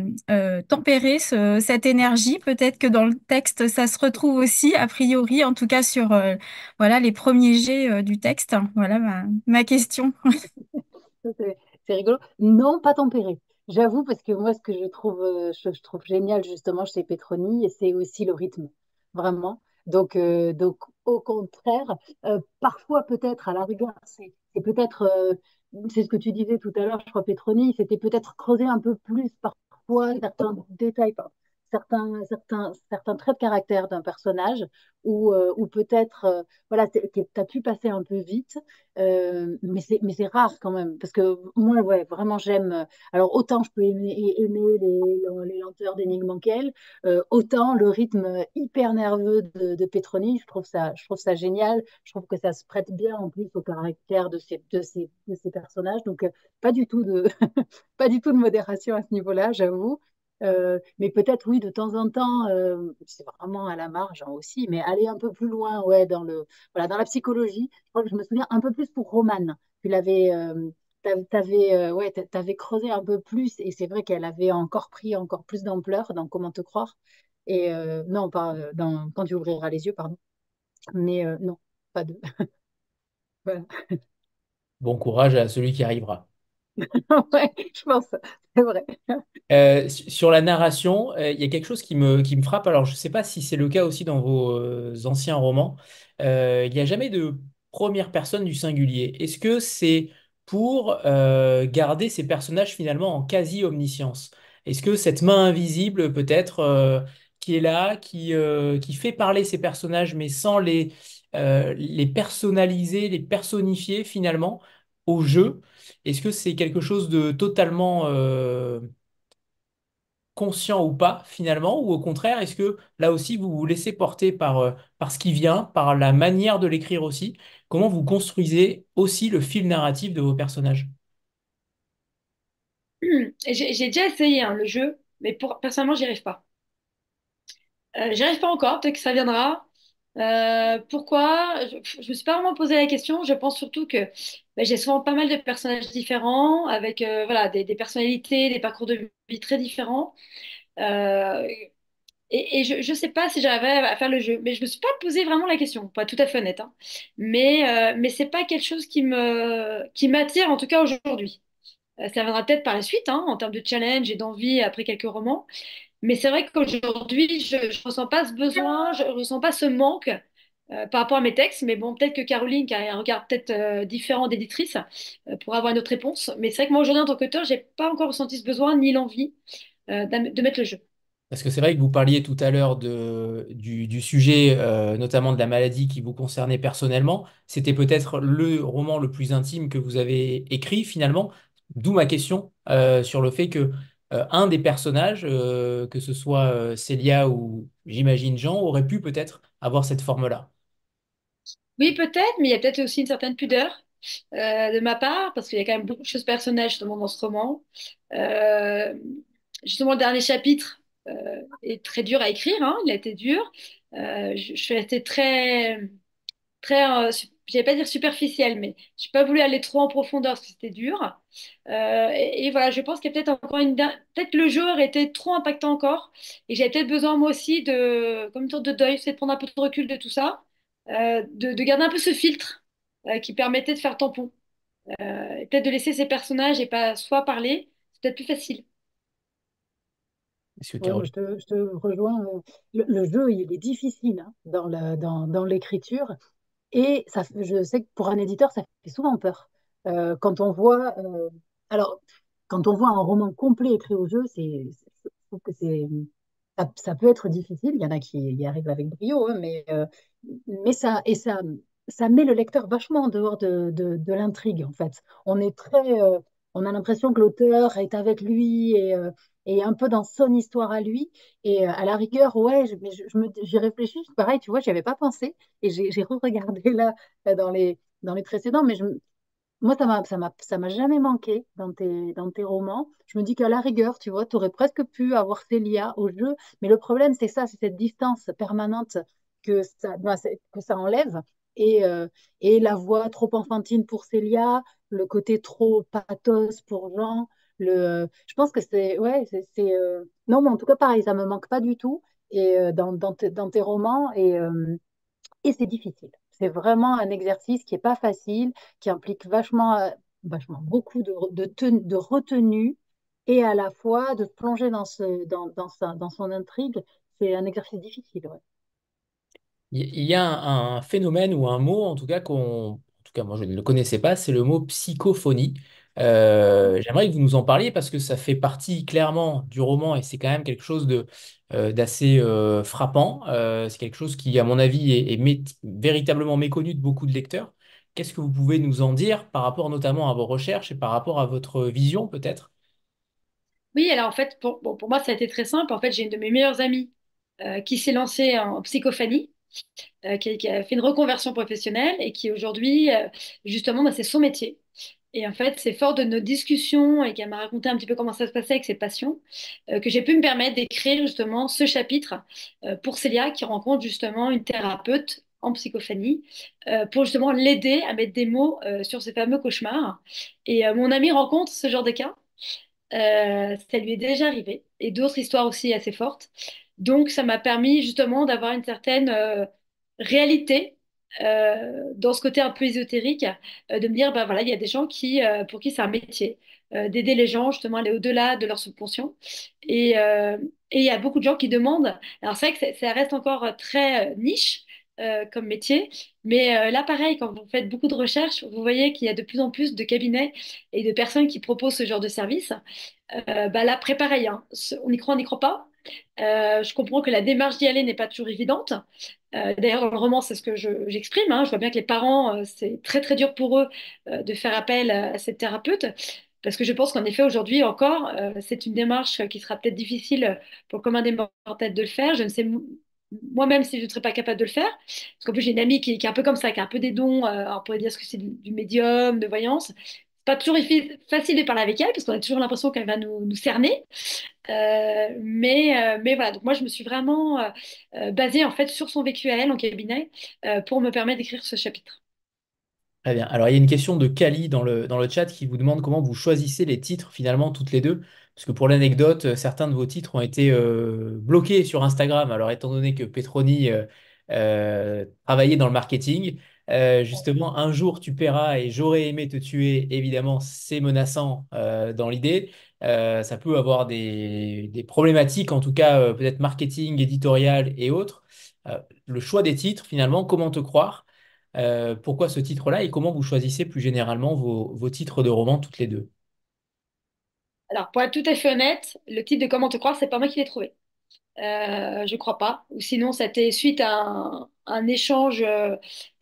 tempérer cette énergie. Peut-être que dans le texte, ça se retrouve aussi, a priori, en tout cas sur voilà, les premiers jets du texte. Voilà ma question. Ça, c'est rigolo. Non, pas tempéré. J'avoue, parce que moi, ce que je trouve génial justement chez Petroni, c'est aussi le rythme, vraiment. Donc au contraire, parfois peut-être à la rigueur, c'est peut-être, c'est ce que tu disais tout à l'heure, je crois, Petroni, c'était peut-être creuser un peu plus parfois certains détails, certains traits de caractère d'un personnage, ou peut-être, voilà, tu as pu passer un peu vite. Mais c'est rare quand même, parce que moi, ouais, vraiment, j'aime. Alors, autant je peux aimer les lenteurs d'Énigme Mankel, autant le rythme hyper nerveux de Petroni, je trouve ça génial. Je trouve que ça se prête bien en plus au caractère de ces personnages. Donc, pas du tout de, pas du tout de modération à ce niveau-là, j'avoue. Mais peut-être, oui, de temps en temps, c'est vraiment à la marge hein, aussi, mais aller un peu plus loin, ouais, voilà, dans la psychologie. Je crois que je me souviens un peu plus pour Romane. Tu l'avais, ouais, t'avais creusé un peu plus, et c'est vrai qu'elle avait encore pris encore plus d'ampleur dans Comment te croire. Et non, pas dans Quand tu ouvriras les yeux, pardon. Mais non, pas de. Voilà. Bon courage à celui qui arrivera. Ouais, je pense, c'est vrai. Sur la narration, il y a quelque chose qui me frappe. Alors, je ne sais pas si c'est le cas aussi dans vos anciens romans. Il n'y a jamais de première personne du singulier. Est-ce que c'est pour garder ces personnages finalement en quasi-omniscience? Est-ce que cette main invisible, peut-être, qui est là, qui fait parler ces personnages, mais sans les personnaliser, les personnifier finalement au jeu, est-ce que c'est quelque chose de totalement conscient ou pas finalement, ou au contraire, est-ce que là aussi vous vous laissez porter par ce qui vient, par la manière de l'écrire aussi? Comment vous construisez aussi le fil narratif de vos personnages? J'ai déjà essayé hein, le jeu, mais personnellement, j'y arrive pas. J'y arrive pas encore, peut-être que ça viendra. Pourquoi? Je me suis pas vraiment posé la question. Je pense surtout que j'ai souvent pas mal de personnages différents, avec voilà, des personnalités, des parcours de vie très différents. Euh, et je sais pas si j'arriverai à faire le jeu, mais je me suis pas posé vraiment la question, pour être tout à fait honnête. Hein. Mais c'est pas quelque chose qui m'attire, en tout cas aujourd'hui. Ça viendra peut-être par la suite, hein, en termes de challenge et d'envie après quelques romans. Mais c'est vrai qu'aujourd'hui, je ne ressens pas ce besoin, je ne ressens pas ce manque par rapport à mes textes. Mais bon, peut-être que Caroline, qui a un regard peut-être différent d'éditrice, pourra avoir une autre réponse. Mais c'est vrai que moi, aujourd'hui, en tant qu'auteur, j'ai pas encore ressenti ce besoin ni l'envie de mettre le jeu. Parce que c'est vrai que vous parliez tout à l'heure du sujet, notamment de la maladie qui vous concernait personnellement. C'était peut-être le roman le plus intime que vous avez écrit finalement. D'où ma question sur le fait que un des personnages, que ce soit Célia ou j'imagine Jean, aurait pu peut-être avoir cette forme-là. Oui, peut-être, mais il y a peut-être aussi une certaine pudeur de ma part, parce qu'il y a quand même beaucoup de choses personnelles justement dans ce roman. Euh, Justement, le dernier chapitre est très dur à écrire, hein, il a été dur. Je suis restée je vais pas dire superficielle, mais j'ai pas voulu aller trop en profondeur parce que c'était dur. Et voilà, je pense qu'il y a peut-être encore peut-être le jeu aurait été trop impactant encore, et j'avais peut-être besoin moi aussi comme une sorte de deuil, c'est de prendre un peu de recul de tout ça, de garder un peu ce filtre qui permettait de faire tampon, et peut-être de laisser ces personnages et pas soit parler, c'est peut-être plus facile. Est-ce que Ouais, moi, Caroline? je te rejoins. Le jeu, il est difficile hein, dans l'écriture. Et je sais que pour un éditeur, ça fait souvent peur. Quand on voit. Alors, quand on voit un roman complet écrit au jeu, je trouve que ça peut être difficile. Il y en a qui y arrivent avec brio, hein, mais ça met le lecteur vachement en dehors de l'intrigue, en fait. On a l'impression que l'auteur est avec lui et un peu dans son histoire à lui. Et à la rigueur, ouais, j'y réfléchis. Pareil, tu vois, j'y avais pas pensé. Et j'ai re-regardé là, dans les précédents, moi, ça m'a jamais manqué dans tes romans. Je me dis qu'à la rigueur, tu vois, tu aurais presque pu avoir Célia au jeu, mais le problème, c'est ça, c'est cette distance permanente que ça enlève. Et, euh, et la voix trop enfantine pour Célia, le côté trop pathos pour Jean. Je pense que ouais, non, mais en tout cas, pareil, ça me manque pas du tout dans tes romans. Et c'est difficile. C'est vraiment un exercice qui n'est pas facile, qui implique vachement beaucoup de retenue et à la fois de se plonger dans son intrigue. C'est un exercice difficile, ouais. Il y a un phénomène ou un mot, en tout cas, en tout cas, moi, je ne le connaissais pas, c'est le mot psychophonie. J'aimerais que vous nous en parliez parce que ça fait partie clairement du roman et c'est quand même quelque chose d'assez frappant. C'est quelque chose qui, à mon avis, est véritablement méconnu de beaucoup de lecteurs. Qu'est-ce que vous pouvez nous en dire par rapport notamment à vos recherches et par rapport à votre vision, peut-être? Oui, alors en fait, pour moi, ça a été très simple. En fait, j'ai une de mes meilleures amies qui s'est lancée en psychophanie, qui a fait une reconversion professionnelle et qui aujourd'hui, justement, bah, c'est son métier. Et en fait, c'est fort de nos discussions et qu'elle m'a raconté un petit peu comment ça se passait avec ses patients, que j'ai pu me permettre d'écrire justement ce chapitre pour Célia qui rencontre justement une thérapeute en psychophanie pour justement l'aider à mettre des mots sur ces fameux cauchemars. Et mon amie rencontre ce genre de cas. Ça lui est déjà arrivé et d'autres histoires aussi assez fortes. Donc, ça m'a permis justement d'avoir une certaine réalité dans ce côté un peu ésotérique, de me dire, bah voilà, il y a des gens pour qui c'est un métier, d'aider les gens justement à aller au-delà de leur subconscient. Et, euh, et il y a beaucoup de gens qui demandent. Alors, c'est vrai que ça reste encore très niche. Comme métier, mais là pareil, quand vous faites beaucoup de recherches, vous voyez qu'il y a de plus en plus de cabinets et de personnes qui proposent ce genre de service. Bah là, pareil, hein. On n'y croit pas. Je comprends que la démarche d'y aller n'est pas toujours évidente. D'ailleurs, dans le roman, c'est ce que j'exprime, hein. Je vois bien que les parents, c'est très très dur pour eux de faire appel à cette thérapeute. Parce que je pense qu'en effet, aujourd'hui encore, c'est une démarche qui sera peut-être difficile pour le commun des mortels de le faire. Je ne sais moi-même si je ne serais pas capable de le faire. Parce qu'en plus, j'ai une amie qui est un peu comme ça, qui a un peu des dons, on pourrait dire ce que c'est du médium, de voyance. C'est pas toujours facile de parler avec elle, parce qu'on a toujours l'impression qu'elle va nous cerner. Mais voilà, donc moi je me suis vraiment basée en fait sur son vécu à elle en cabinet pour me permettre d'écrire ce chapitre. Très bien. Alors, il y a une question de Kali dans le chat qui vous demande comment vous choisissez les titres finalement toutes les deux. Parce que pour l'anecdote, certains de vos titres ont été bloqués sur Instagram. Alors, étant donné que Petroni travaillait dans le marketing, justement, un jour tu paieras et j'aurais aimé te tuer, évidemment, c'est menaçant dans l'idée. Ça peut avoir des problématiques, en tout cas, peut-être marketing, éditorial et autres. Le choix des titres, finalement, comment te croire? Pourquoi ce titre-là et comment vous choisissez plus généralement vos titres de romans toutes les deux? Alors pour être tout à fait honnête, le titre de Comment te croire, c'est pas moi qui l'ai trouvé. Je crois pas. Ou sinon, c'était suite à un échange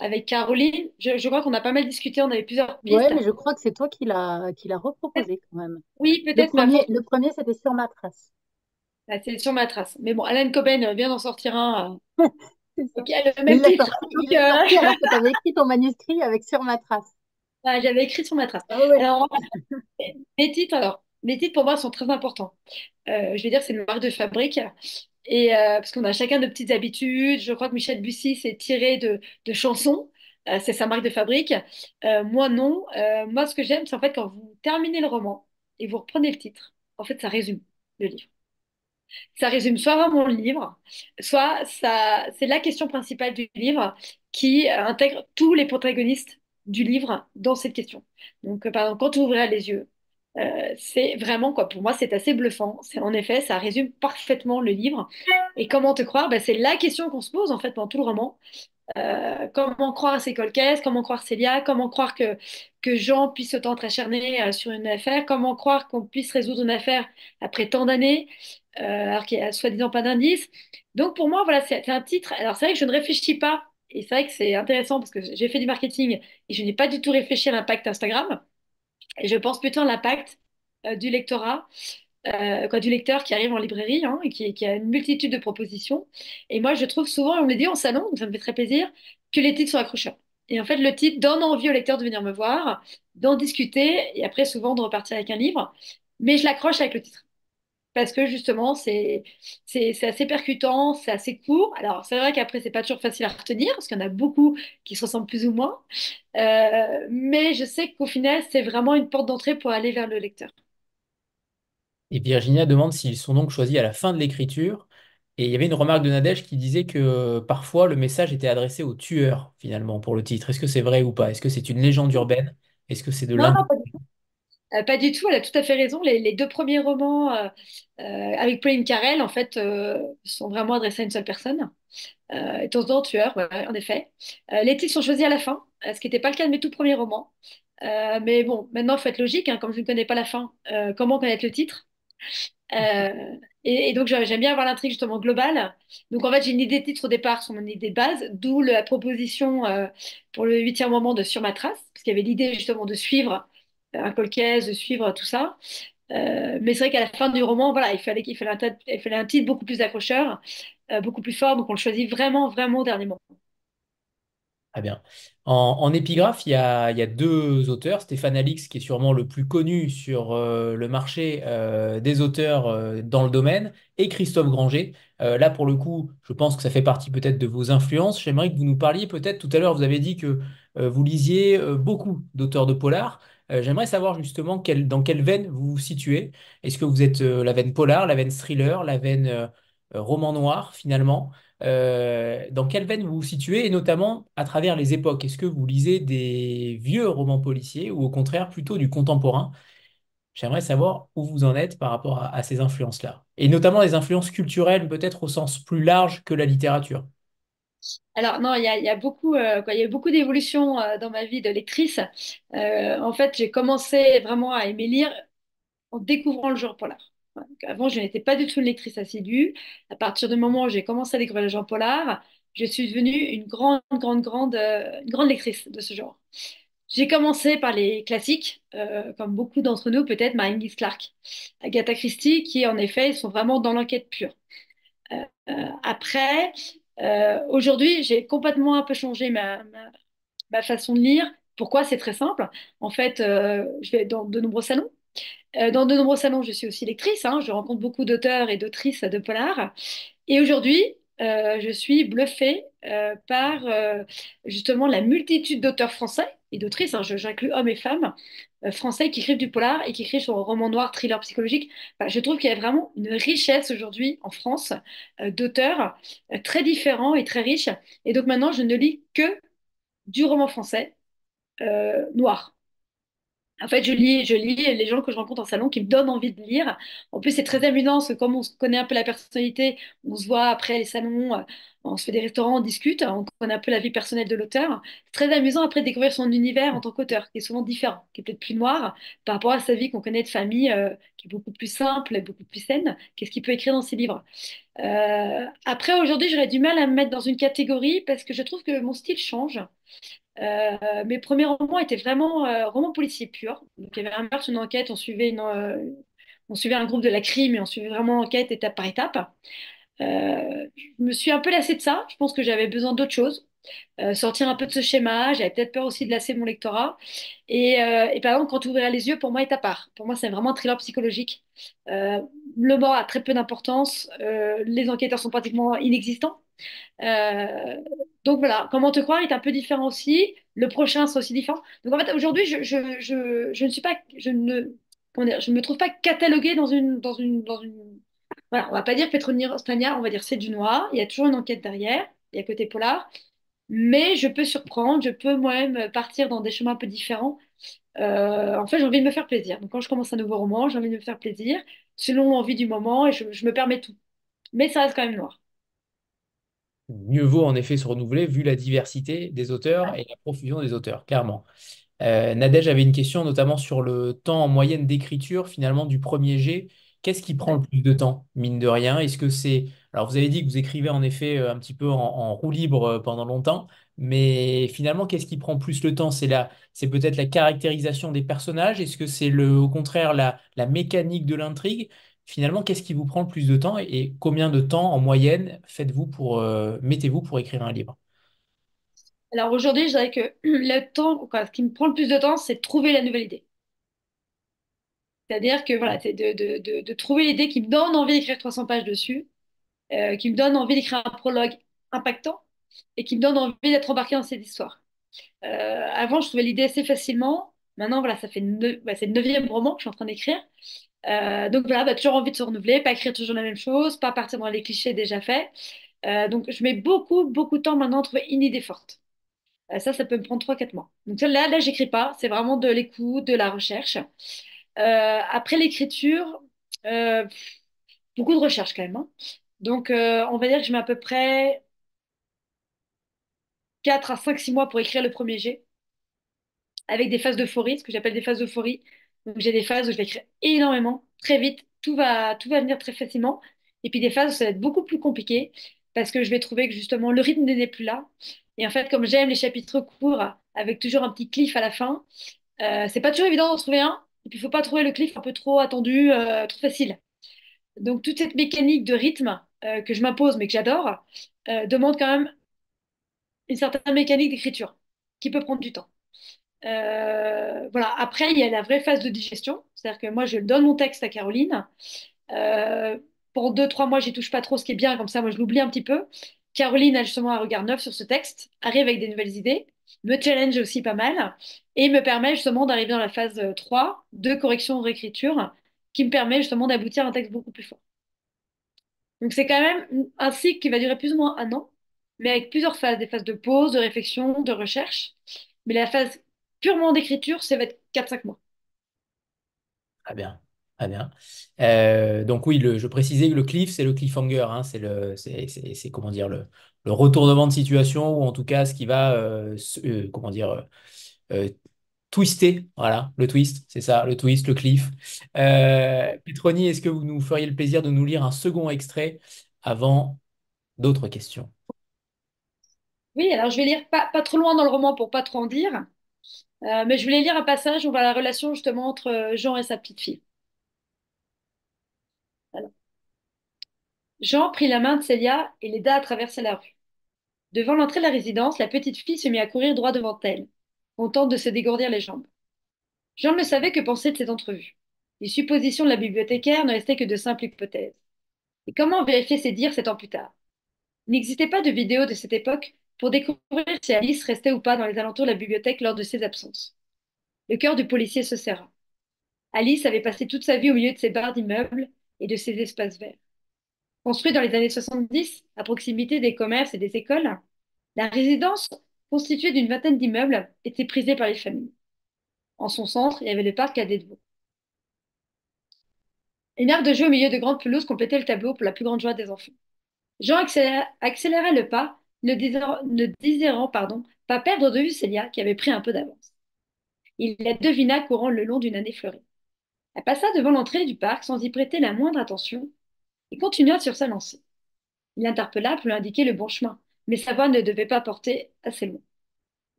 avec Caroline. Je crois qu'on a pas mal discuté, on avait plusieurs Ouais, pistes. mais je crois que c'est toi qui l'a reproposé quand même. Oui, peut-être, mais Le premier, c'était sur ma trace. c'est sur ma trace. Mais bon, Alan Coben vient d'en sortir un C'est ça. qui a le Mais même titre. il Donc, l'a sorti alors que tu avais écrit ton manuscrit avec sur ma trace. j'avais écrit sur ma trace. Ah ouais. Alors, les titres pour moi sont très importants. Je vais dire, c'est une marque de fabrique. Et parce qu'on a chacun de petites habitudes. Je crois que Michel Bussy s'est tiré de chansons. C'est sa marque de fabrique. Moi, non. Moi, ce que j'aime, c'est en fait quand vous terminez le roman et vous reprenez le titre. En fait, ça résume le livre. Ça résume soit vraiment le livre, soit c'est la question principale du livre qui intègre tous les protagonistes du livre dans cette question. Donc, par exemple, quand tu ouvriras les yeux, c'est vraiment, quoi, pour moi, c'est assez bluffant. En effet, ça résume parfaitement le livre. Et comment te croire? Ben, c'est la question qu'on se pose, en fait, pendant tout le roman. Comment croire à ces cold cases, comment croire Célia, comment croire que Jean puisse autant être acharné sur une affaire, comment croire qu'on puisse résoudre une affaire après tant d'années, alors qu'il n'y a soi-disant pas d'indice. Donc pour moi, voilà, c'est un titre. Alors c'est vrai que je ne réfléchis pas, et c'est vrai que c'est intéressant parce que j'ai fait du marketing et je n'ai pas du tout réfléchi à l'impact Instagram, et je pense plutôt à l'impact du lectorat quoi, du lecteur qui arrive en librairie hein, et qui a une multitude de propositions. Et moi, je trouve souvent, on me dit en salon, donc ça me fait très plaisir, que les titres sont accrocheurs. Et en fait, le titre donne envie au lecteur de venir me voir, d'en discuter et après, souvent, de repartir avec un livre. Mais je l'accroche avec le titre. Parce que justement, c'est assez percutant, c'est assez court. Alors, c'est vrai qu'après, c'est pas toujours facile à retenir, parce qu'il y en a beaucoup qui se ressemblent plus ou moins. Mais je sais qu'au final, c'est vraiment une porte d'entrée pour aller vers le lecteur. Et Virginia demande s'ils sont donc choisis à la fin de l'écriture. Et il y avait une remarque de Nadège qui disait que parfois le message était adressé au tueur, finalement, pour le titre. Est-ce que c'est vrai ou pas? Est-ce que c'est une légende urbaine? Est-ce que c'est de Non, non, l'imp... pas du tout, elle a tout à fait raison. Les deux premiers romans avec Pauline Carrel, en fait, sont vraiment adressés à une seule personne. Et de temps en temps, tueur, ouais, en effet. Les titres sont choisis à la fin, ce qui n'était pas le cas de mes tout premiers romans. Mais bon, maintenant, il faut être logique, hein, comme je ne connais pas la fin, comment connaître le titre? Et donc, j'aime bien avoir l'intrigue justement globale. Donc, en fait, j'ai une idée de titre au départ sur mon idée de base, d'où la proposition pour le huitième moment de Sur ma trace, parce qu'il y avait l'idée justement de suivre un colcaise, de suivre tout ça. Mais c'est vrai qu'à la fin du roman, voilà, il fallait un titre beaucoup plus accrocheur, beaucoup plus fort. Donc, on le choisit vraiment, vraiment au dernier moment. Très bien. En épigraphe, il y a deux auteurs, Stéphane Alix, qui est sûrement le plus connu sur le marché des auteurs dans le domaine, et Christophe Granger. Là, pour le coup, je pense que ça fait partie peut-être de vos influences. J'aimerais que vous nous parliez peut-être, tout à l'heure, vous avez dit que vous lisiez beaucoup d'auteurs de polar. J'aimerais savoir justement dans quelle veine vous vous situez. Est-ce que vous êtes la veine polar, la veine thriller, la veine roman noir finalement? Dans quelle veine vous vous situez et notamment à travers les époques? Est-ce que vous lisez des vieux romans policiers ou au contraire plutôt du contemporain? J'aimerais savoir où vous en êtes par rapport à ces influences-là. Et notamment les influences culturelles, peut-être au sens plus large que la littérature. Alors non, il y a beaucoup, quoi, il y a eu beaucoup d'évolutions dans ma vie de lectrice. En fait, j'ai commencé vraiment à aimer lire en découvrant le genre polar. Voilà. Donc, avant, je n'étais pas du tout une lectrice assidue. À partir du moment où j'ai commencé à découvrir le genre polar, je suis devenue une grande lectrice de ce genre. J'ai commencé par les classiques, comme beaucoup d'entre nous, peut-être Maïnnis Clark, Agatha Christie, qui en effet sont vraiment dans l'enquête pure. Après, aujourd'hui, j'ai complètement un peu changé ma façon de lire. Pourquoi? C'est très simple. En fait, je vais dans de nombreux salons. Dans de nombreux salons, je suis aussi lectrice, hein. Je rencontre beaucoup d'auteurs et d'autrices de polar. Et aujourd'hui, je suis bluffée par justement la multitude d'auteurs français et d'autrices, hein, j'inclus hommes et femmes, français qui écrivent du polar et qui écrivent sur un roman noir, thriller psychologique. Enfin, je trouve qu'il y a vraiment une richesse aujourd'hui en France d'auteurs très différents et très riches. Et donc maintenant, je ne lis que du roman français noir. En fait, je lis les gens que je rencontre en salon qui me donnent envie de lire. En plus, c'est très amusant parce que comme on se connaît un peu la personnalité, on se voit après les salons, on se fait des restaurants, on discute, on connaît un peu la vie personnelle de l'auteur. C'est très amusant après de découvrir son univers en tant qu'auteur, qui est souvent différent, qui est peut-être plus noir par rapport à sa vie qu'on connaît de famille, qui est beaucoup plus simple et beaucoup plus saine. Qu'est-ce qu'il peut écrire dans ses livres? Après, aujourd'hui, j'aurais du mal à me mettre dans une catégorie parce que je trouve que mon style change. Mes premiers romans étaient vraiment romans policiers purs. Donc, il y avait un meurtre, une enquête, on suivait un groupe de la crime et on suivait vraiment l'enquête étape par étape. Je me suis un peu lassée de ça. Je pense que j'avais besoin d'autre chose. Sortir un peu de ce schéma. J'avais peut-être peur aussi de lasser mon lectorat. Et par exemple, quand tu ouvriras les yeux, pour moi, est à part. Pour moi, c'est vraiment un thriller psychologique. Euh, le mort a très peu d'importance. Les enquêteurs sont pratiquement inexistants. Euh, donc voilà, Comment te croire est un peu différent aussi. Le prochain sera aussi différent. Donc en fait, aujourd'hui, je ne suis pas, je ne, comment dire, je me trouve pas cataloguée Voilà, on va pas dire Petroni Rostagna, on va dire c'est du noir. Il y a toujours une enquête derrière. Il y a côté polar. Mais je peux surprendre, je peux moi-même partir dans des chemins un peu différents. En fait, j'ai envie de me faire plaisir. Donc quand je commence un nouveau roman, j'ai envie de me faire plaisir selon l'envie du moment et je me permets tout. Mais ça reste quand même noir. mieux vaut en effet se renouveler vu la diversité des auteurs et la profusion des auteurs, clairement. Nadège avait une question notamment sur le temps en moyenne d'écriture finalement du premier jet. Qu'est-ce qui prend le plus de temps, mine de rien? Est-ce que c'est... Alors vous avez dit que vous écrivez en effet un petit peu en roue libre pendant longtemps, mais finalement, qu'est-ce qui prend plus le temps? C'est peut-être la caractérisation des personnages? Est-ce que c'est au contraire la mécanique de l'intrigue? Finalement, qu'est-ce qui vous prend le plus de temps et combien de temps en moyenne mettez-vous pour écrire un livre? Alors aujourd'hui, je dirais que le temps, quoi, ce qui me prend le plus de temps, c'est de trouver la nouvelle idée. C'est-à-dire que voilà, c'est de trouver l'idée qui me donne envie d'écrire 300 pages dessus, qui me donne envie d'écrire un prologue impactant et qui me donne envie d'être embarqué dans cette histoire. Avant, je trouvais l'idée assez facilement. Maintenant, voilà, c'est le neuvième roman que je suis en train d'écrire. Donc voilà, toujours envie de se renouveler, pas écrire toujours la même chose, pas partir dans les clichés déjà faits. Donc je mets beaucoup, beaucoup de temps maintenant à trouver une idée forte. Ça peut me prendre 3 4 mois. Donc là, j'écris pas, c'est vraiment de l'écoute, de la recherche. Après l'écriture, euh, beaucoup de recherche quand même, hein. Donc on va dire que je mets à peu près 4 à 5 6 mois pour écrire le premier jet, avec des phases d'euphorie, ce que j'appelle des phases d'euphorie. Donc j'ai des phases où je vais écrire énormément, très vite, tout va venir très facilement. Et puis des phases où ça va être beaucoup plus compliqué, parce que je vais trouver que justement le rythme n'est plus là. Et en fait, comme j'aime les chapitres courts, avec toujours un petit cliff à la fin, c'est pas toujours évident d'en trouver un. Et puis il faut pas trouver le cliff un peu trop attendu, trop facile. Donc toute cette mécanique de rythme que je m'impose, mais que j'adore, demande quand même une certaine mécanique d'écriture qui peut prendre du temps. Voilà. Après, il y a la vraie phase de digestion. C'est-à-dire que moi, je donne mon texte à Caroline. Euh, pour 2 3 mois, j'y touche pas trop, ce qui est bien. Comme ça, moi, je l'oublie un petit peu. Caroline a justement un regard neuf sur ce texte, arrive avec des nouvelles idées, me challenge aussi pas mal et me permet justement d'arriver dans la phase 3 de correction-réécriture qui me permet justement d'aboutir à un texte beaucoup plus fort. Donc, c'est quand même un cycle qui va durer plus ou moins un an, mais avec plusieurs phases, des phases de pause, de réflexion, de recherche. Mais la phase purement d'écriture, ça va être 4 5 mois. Très bien, très bien. Donc oui, je précisais que le cliff, c'est le cliffhanger, hein, c'est, comment dire, le retournement de situation, ou en tout cas ce qui va, comment dire, euh, twister, voilà, le twist, c'est ça, le twist, le cliff. Petroni, est-ce que vous nous feriez le plaisir de nous lire un second extrait avant d'autres questions? Oui, alors je vais lire pas trop loin dans le roman pour pas trop en dire, mais je voulais lire un passage où on voit la relation justement entre Jean et sa petite fille. Alors, Jean prit la main de Célia et l'aida à traverser la rue. Devant l'entrée de la résidence, la petite fille se mit à courir droit devant elle, contente de se dégourdir les jambes. Jean ne savait que penser de cette entrevue. Les suppositions de la bibliothécaire ne restaient que de simples hypothèses. Et comment vérifier ces dires 7 ans plus tard? Il n'existait pas de vidéo de cette époque pour découvrir si Alice restait ou pas dans les alentours de la bibliothèque lors de ses absences. Le cœur du policier se serra. Alice avait passé toute sa vie au milieu de ces barres d'immeubles et de ces espaces verts. Construite dans les années 70, à proximité des commerces et des écoles, la résidence, constituée d'une vingtaine d'immeubles, était prisée par les familles. En son centre, il y avait le parc cadet de Vaux. Une aire de jeu au milieu de grandes pelouses complétait le tableau pour la plus grande joie des enfants. Jean accéléra le pas, ne désirant pas perdre de vue Célia, qui avait pris un peu d'avance. Il la devina courant le long d'une allée fleurie. Elle passa devant l'entrée du parc sans y prêter la moindre attention et continua sur sa lancée. Il l'interpella pour lui indiquer le bon chemin, mais sa voix ne devait pas porter assez loin.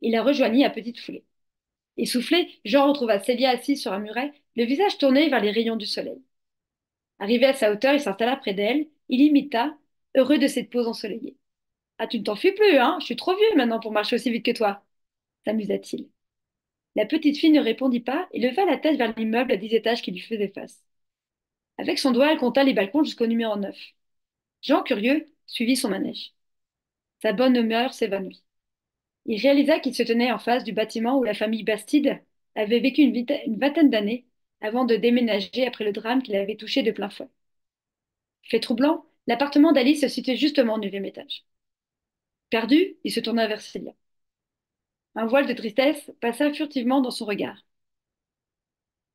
Il la rejoignit à petite foulée. Essoufflé, Jean retrouva Célia assise sur un muret, le visage tourné vers les rayons du soleil. Arrivé à sa hauteur, il s'installa près d'elle, il imita, heureux de cette pose ensoleillée. Ah, tu ne t'enfuis plus, hein? Je suis trop vieux maintenant pour marcher aussi vite que toi, s'amusa-t-il. La petite fille ne répondit pas et leva la tête vers l'immeuble à 10 étages qui lui faisait face. Avec son doigt, elle compta les balcons jusqu'au numéro 9. Jean, curieux, suivit son manège. Sa bonne humeur s'évanouit. Il réalisa qu'il se tenait en face du bâtiment où la famille Bastide avait vécu une vingtaine d'années avant de déménager après le drame qui l'avait touché de plein fouet. Fait troublant, l'appartement d'Alice se situait justement au 9e étage. Perdu, il se tourna vers Célia. Un voile de tristesse passa furtivement dans son regard.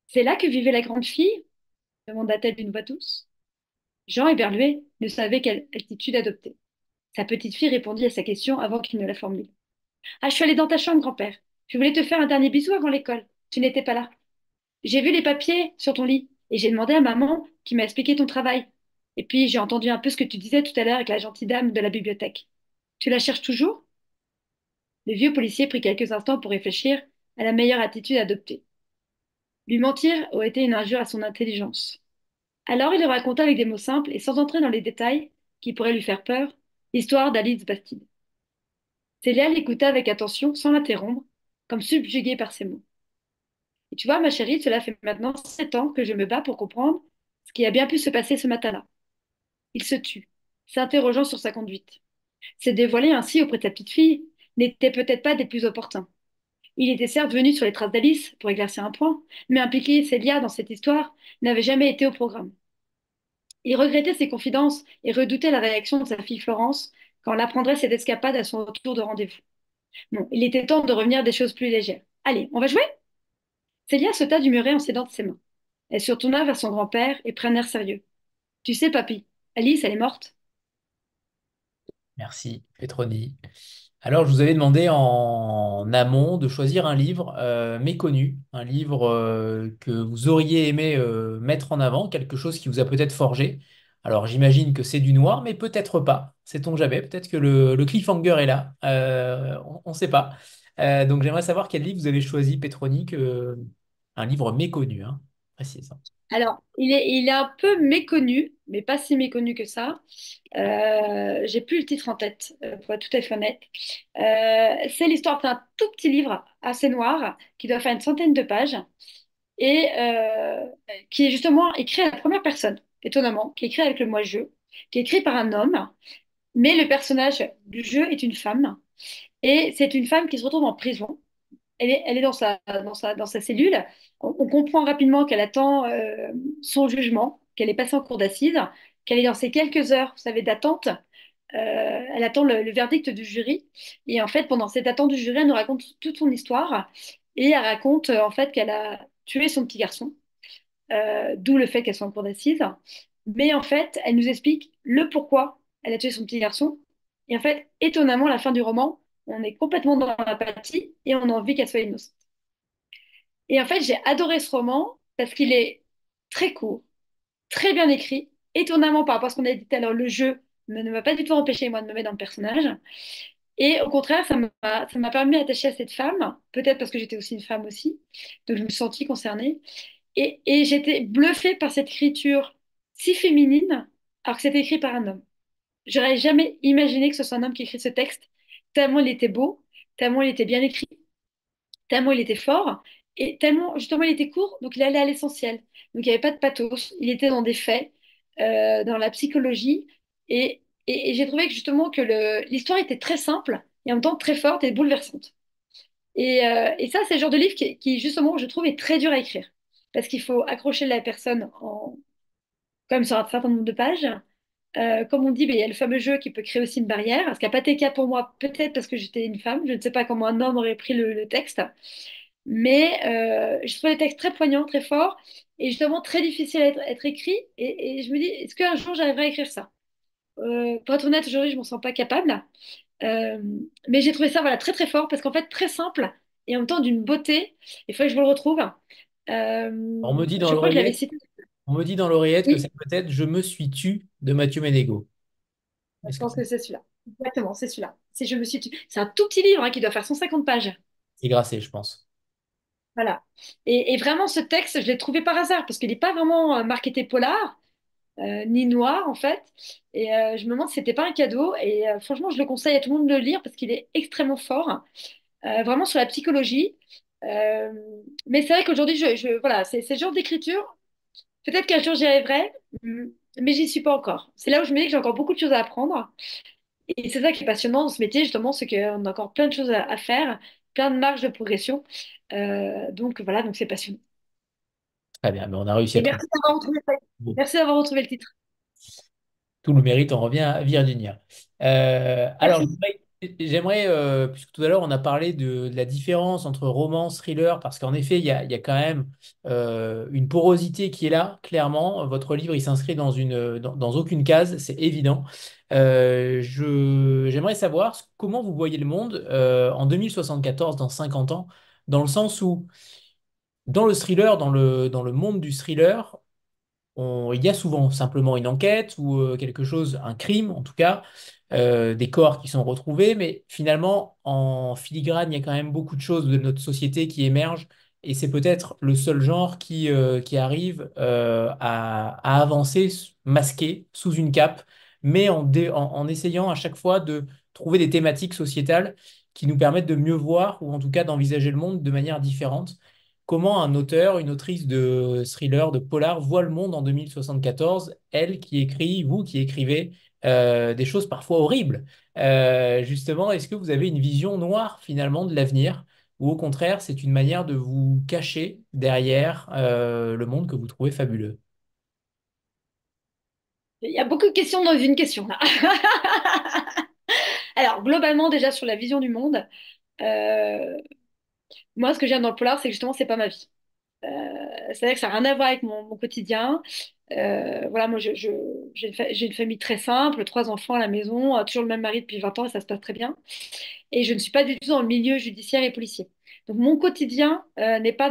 C'est là que vivait la grande fille? Demanda-t-elle d'une voix douce. Jean, éberlué, ne savait quelle attitude adopter. Sa petite fille répondit à sa question avant qu'il ne la formule. Ah, je suis allée dans ta chambre, grand-père. Je voulais te faire un dernier bisou avant l'école. Tu n'étais pas là. J'ai vu les papiers sur ton lit et j'ai demandé à maman qui m'a expliqué ton travail. Et puis j'ai entendu un peu ce que tu disais tout à l'heure avec la gentille dame de la bibliothèque. Tu la cherches toujours? Le vieux policier prit quelques instants pour réfléchir à la meilleure attitude à adopter. Lui mentir aurait été une injure à son intelligence. Alors il lui raconta avec des mots simples et sans entrer dans les détails qui pourraient lui faire peur, l'histoire d'Alice Bastide. Célia l'écouta avec attention sans l'interrompre, comme subjuguée par ses mots. Et tu vois, ma chérie, cela fait maintenant 7 ans que je me bats pour comprendre ce qui a bien pu se passer ce matin-là. Il se tut, s'interrogeant sur sa conduite. Se dévoiler ainsi auprès de sa petite fille n'était peut-être pas des plus opportuns. Il était certes venu sur les traces d'Alice pour éclaircir un point, mais impliquer Célia dans cette histoire n'avait jamais été au programme. Il regrettait ses confidences et redoutait la réaction de sa fille Florence quand elle apprendrait cette escapade à son retour de rendez-vous. Bon, il était temps de revenir à des choses plus légères. Allez, on va jouer? Célia sauta du muret en s'aidant de ses mains. Elle se retourna vers son grand-père et prit un air sérieux. Tu sais, papy, Alice, elle est morte. Merci, Petroni. Alors, je vous avais demandé en amont de choisir un livre méconnu, un livre que vous auriez aimé mettre en avant, quelque chose qui vous a peut-être forgé. Alors, j'imagine que c'est du noir, mais peut-être pas. Sait-on jamais? Peut-être que le cliffhanger est là. On ne sait pas. Donc, j'aimerais savoir quel livre vous avez choisi, Petroni, un livre méconnu, hein, précise. Alors, il est un peu méconnu, mais pas si méconnu que ça. J'ai plus le titre en tête, pour être tout à fait honnête. C'est l'histoire d'un tout petit livre assez noir qui doit faire une centaine de pages et qui est justement écrit à la première personne, étonnamment, qui est écrit avec le moi-je, qui est écrit par un homme, mais le personnage du jeu est une femme et c'est une femme qui se retrouve en prison. Elle est dans sa cellule. On comprend rapidement qu'elle attend son jugement, qu'elle est passée en cour d'assises, qu'elle est dans ces quelques heures, vous savez, d'attente. Elle attend le verdict du jury. Et en fait, pendant cette attente du jury, elle nous raconte toute son histoire. Et elle raconte en fait qu'elle a tué son petit garçon, d'où le fait qu'elle soit en cour d'assises. Mais en fait, elle nous explique le pourquoi elle a tué son petit garçon. Et en fait, étonnamment, à la fin du roman, on est complètement dans l'apathie et on a envie qu'elle soit innocente. Et en fait, j'ai adoré ce roman parce qu'il est très court, très bien écrit. Étonnamment, par rapport à ce qu'on a dit tout à l'heure, le jeu ne m'a pas du tout empêché, moi, de me mettre dans le personnage. Et au contraire, ça m'a permis d'attacher à cette femme, peut-être parce que j'étais aussi une femme aussi, donc je me suis sentie concernée. Et j'étais bluffée par cette écriture si féminine, alors que c'était écrit par un homme. J'aurais jamais imaginé que ce soit un homme qui écrit ce texte, tellement il était beau, tellement il était bien écrit, tellement il était fort, et tellement justement il était court, donc il allait à l'essentiel. Donc il n'y avait pas de pathos, il était dans des faits, dans la psychologie, et j'ai trouvé que justement que l'histoire était très simple, et en même temps très forte et bouleversante. Et ça, c'est le genre de livre qui, justement, je trouve, est très dur à écrire. Parce qu'il faut accrocher la personne quand même sur un certain nombre de pages. Comme on dit, ben, il y a le fameux jeu qui peut créer aussi une barrière. Ce qui n'a pas été le cas pour moi, peut-être parce que j'étais une femme. Je ne sais pas comment un homme aurait pris le texte. Mais je trouve les textes très poignants, très forts, et justement très difficiles à être écrits. Et je me dis, est-ce qu'un jour j'arriverai à écrire ça? Pour être honnête, aujourd'hui, je ne m'en sens pas capable. Euh, mais j'ai trouvé ça voilà, très très fort parce qu'en fait très simple et en même temps d'une beauté. Il faut que je vous le retrouve. On me dit dans Je crois que je l'avais l'oreillette, cité. on me dit dans l'oreillette que Oui, c'est peut-être Je me suis tu de Mathieu Ménégo. je Est-ce que pense que c'est celui-là. Exactement, c'est celui-là. C'est un tout petit livre hein, qui doit faire 150 pages. c'est Grasset, je pense. Voilà. Et vraiment, ce texte, je l'ai trouvé par hasard parce qu'il n'est pas vraiment marketé polar, ni noir en fait. Et je me demande si c'était pas un cadeau. Et franchement, je le conseille à tout le monde de le lire parce qu'il est extrêmement fort. Vraiment sur la psychologie. Euh, mais c'est vrai qu'aujourd'hui, voilà, c'est ce genre d'écriture. Peut-être qu'un jour j'y arriverai, mais j'y suis pas encore. C'est là où je me dis que j'ai encore beaucoup de choses à apprendre. Et c'est ça qui est passionnant dans ce métier, justement, c'est qu'on a encore plein de choses à faire, plein de marges de progression. Donc voilà, donc c'est passionnant. Très bien, mais on a réussi à Et trouver. merci d'avoir retrouvé le titre. Tout le mérite en revient à Virginia. Alors, Merci. J'aimerais, puisque tout à l'heure on a parlé de la différence entre romance, thriller, parce qu'en effet il y a quand même une porosité qui est là, clairement. Votre livre il s'inscrit dans aucune case, c'est évident. J'aimerais savoir comment vous voyez le monde en 2074, dans 50 ans, dans le sens où dans le thriller, dans le monde du thriller, il y a souvent simplement une enquête ou quelque chose, un crime en tout cas, des corps qui sont retrouvés, mais finalement, en filigrane, il y a quand même beaucoup de choses de notre société qui émergent, et c'est peut-être le seul genre qui arrive à avancer masqué sous une cape, mais en essayant à chaque fois de trouver des thématiques sociétales qui nous permettent de mieux voir, ou en tout cas d'envisager le monde de manière différente. Comment un auteur, une autrice de thriller, de polar voit le monde en 2074, elle qui écrit, vous qui écrivez des choses parfois horribles. Justement, est-ce que vous avez une vision noire finalement de l'avenir, ou au contraire, c'est une manière de vous cacher derrière le monde que vous trouvez fabuleux? Il y a beaucoup de questions dans une question là. Alors, globalement, déjà sur la vision du monde, euh, moi, ce que j'aime dans le polar, c'est que justement, c'est pas ma vie. C'est-à-dire que ça n'a rien à voir avec mon quotidien. Voilà, moi, j'ai une famille très simple, 3 enfants à la maison, toujours le même mari depuis 20 ans et ça se passe très bien. Et je ne suis pas du tout dans le milieu judiciaire et policier. Donc, mon quotidien n'est pas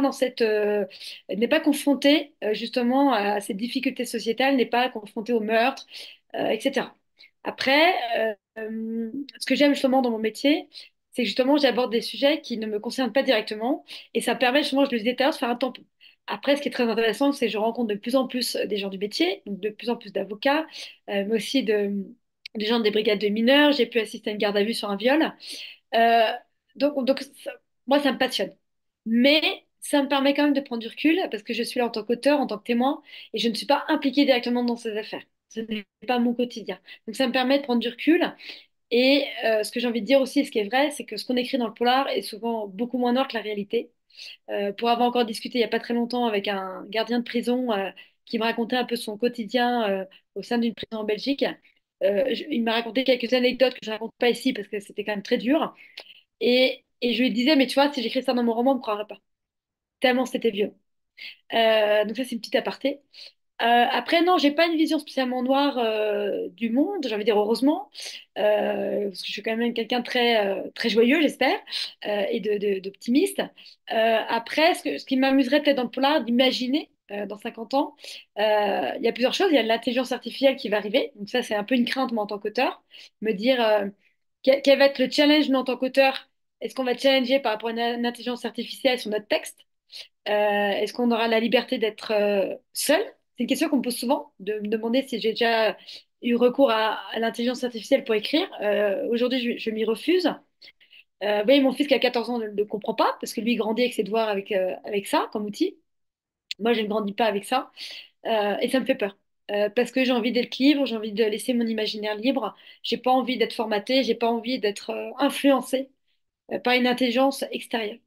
confronté justement à ces difficultés sociétales, n'est pas confronté au meurtre, etc. Après, ce que j'aime justement dans mon métier, c'est que justement j'aborde des sujets qui ne me concernent pas directement et ça permet justement, je le disais tout à l'heure, de faire un tampon. Après, ce qui est très intéressant, c'est que je rencontre de plus en plus des gens du métier, donc de plus en plus d'avocats, mais aussi des gens des brigades de mineurs. J'ai pu assister à une garde à vue sur un viol. Euh, moi, ça me passionne. Mais ça me permet quand même de prendre du recul parce que je suis là en tant qu'auteur, en tant que témoin, et je ne suis pas impliquée directement dans ces affaires. Ce n'est pas mon quotidien. Donc ça me permet de prendre du recul. Et ce que j'ai envie de dire aussi, et ce qui est vrai, c'est que ce qu'on écrit dans le polar est souvent beaucoup moins noir que la réalité. Pour avoir encore discuté il n'y a pas très longtemps avec un gardien de prison qui me racontait un peu son quotidien au sein d'une prison en Belgique, il m'a raconté quelques anecdotes que je ne raconte pas ici parce que c'était quand même très dur. Et je lui disais, mais tu vois, si j'écris ça dans mon roman, on ne me croirait pas. Tellement c'était vieux. Donc ça, c'est une petite aparté. Après, non, j'ai pas une vision spécialement noire du monde, j'ai envie de dire heureusement, parce que je suis quand même quelqu'un de très joyeux, j'espère, et d'optimiste. Après, ce qui m'amuserait peut-être dans le polar, d'imaginer dans 50 ans, il y a plusieurs choses. Il y a l'intelligence artificielle qui va arriver, donc ça, c'est un peu une crainte, moi, en tant qu'auteur, me dire quel va être le challenge, nous, en tant qu'auteur. Est-ce qu'on va challenger par rapport à une intelligence artificielle sur notre texte? Est-ce qu'on aura la liberté d'être seul? C'est une question qu'on me pose souvent, de me demander si j'ai déjà eu recours à l'intelligence artificielle pour écrire. Aujourd'hui, je m'y refuse. Oui, mon fils qui a 14 ans ne comprend pas, parce que lui, il grandit avec ses devoirs avec ça comme outil. Moi, je ne grandis pas avec ça. Et ça me fait peur. Parce que j'ai envie d'être libre, j'ai envie de laisser mon imaginaire libre. J'ai pas envie d'être formatée, j'ai pas envie d'être influencée par une intelligence extérieure.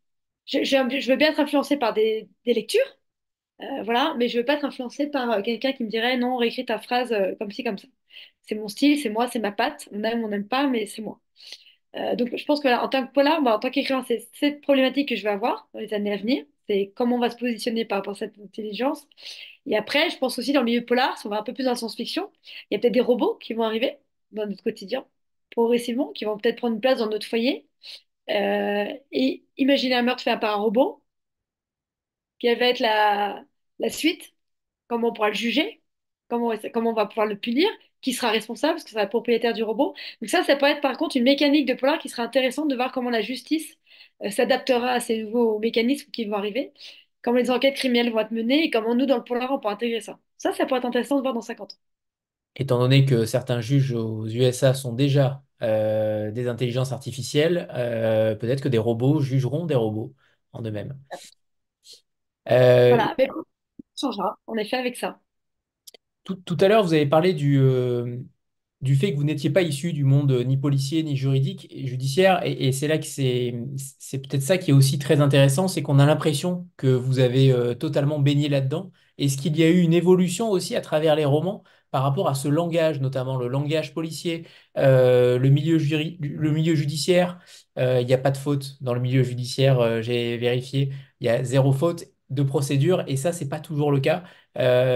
Je veux bien être influencée par des lectures, voilà, mais je veux pas être influencée par quelqu'un qui me dirait non, réécris ta phrase comme ci, comme ça. C'est mon style, c'est moi, c'est ma patte. On n'aime pas, mais c'est moi. Donc je pense que voilà, en tant que polar, en tant qu'écrivain, c'est cette problématique que je vais avoir dans les années à venir. C'est comment on va se positionner par rapport à cette intelligence. Et après, je pense aussi dans le milieu polar, si on va un peu plus dans la science-fiction, il y a peut-être des robots qui vont arriver dans notre quotidien, progressivement, qui vont peut-être prendre une place dans notre foyer. Et imaginer un meurtre fait par un robot, quelle va être la suite? Comment on pourra le juger, comment on va pouvoir le punir, qui sera responsable, parce que c'est la propriétaire du robot. Donc ça pourrait être par contre une mécanique de polar qui sera intéressante de voir comment la justice s'adaptera à ces nouveaux mécanismes qui vont arriver, comment les enquêtes criminelles vont être menées et comment nous, dans le polar, on pourra intégrer ça. Ça pourrait être intéressant de voir dans 50 ans. Étant donné que certains juges aux USA sont déjà des intelligences artificielles, peut-être que des robots jugeront des robots en eux-mêmes. Euh, Voilà, mais on changera, en effet, avec ça. tout à l'heure, vous avez parlé du fait que vous n'étiez pas issu du monde ni policier, ni juridique, et judiciaire, et c'est là que c'est peut-être ça qui est aussi très intéressant, c'est qu'on a l'impression que vous avez totalement baigné là-dedans. Est-ce qu'il y a eu une évolution aussi à travers les romans? par rapport à ce langage, notamment le langage policier, le milieu judiciaire. Il n'y a pas de faute dans le milieu judiciaire, j'ai vérifié. Il y a zéro faute de procédure et ça, c'est pas toujours le cas.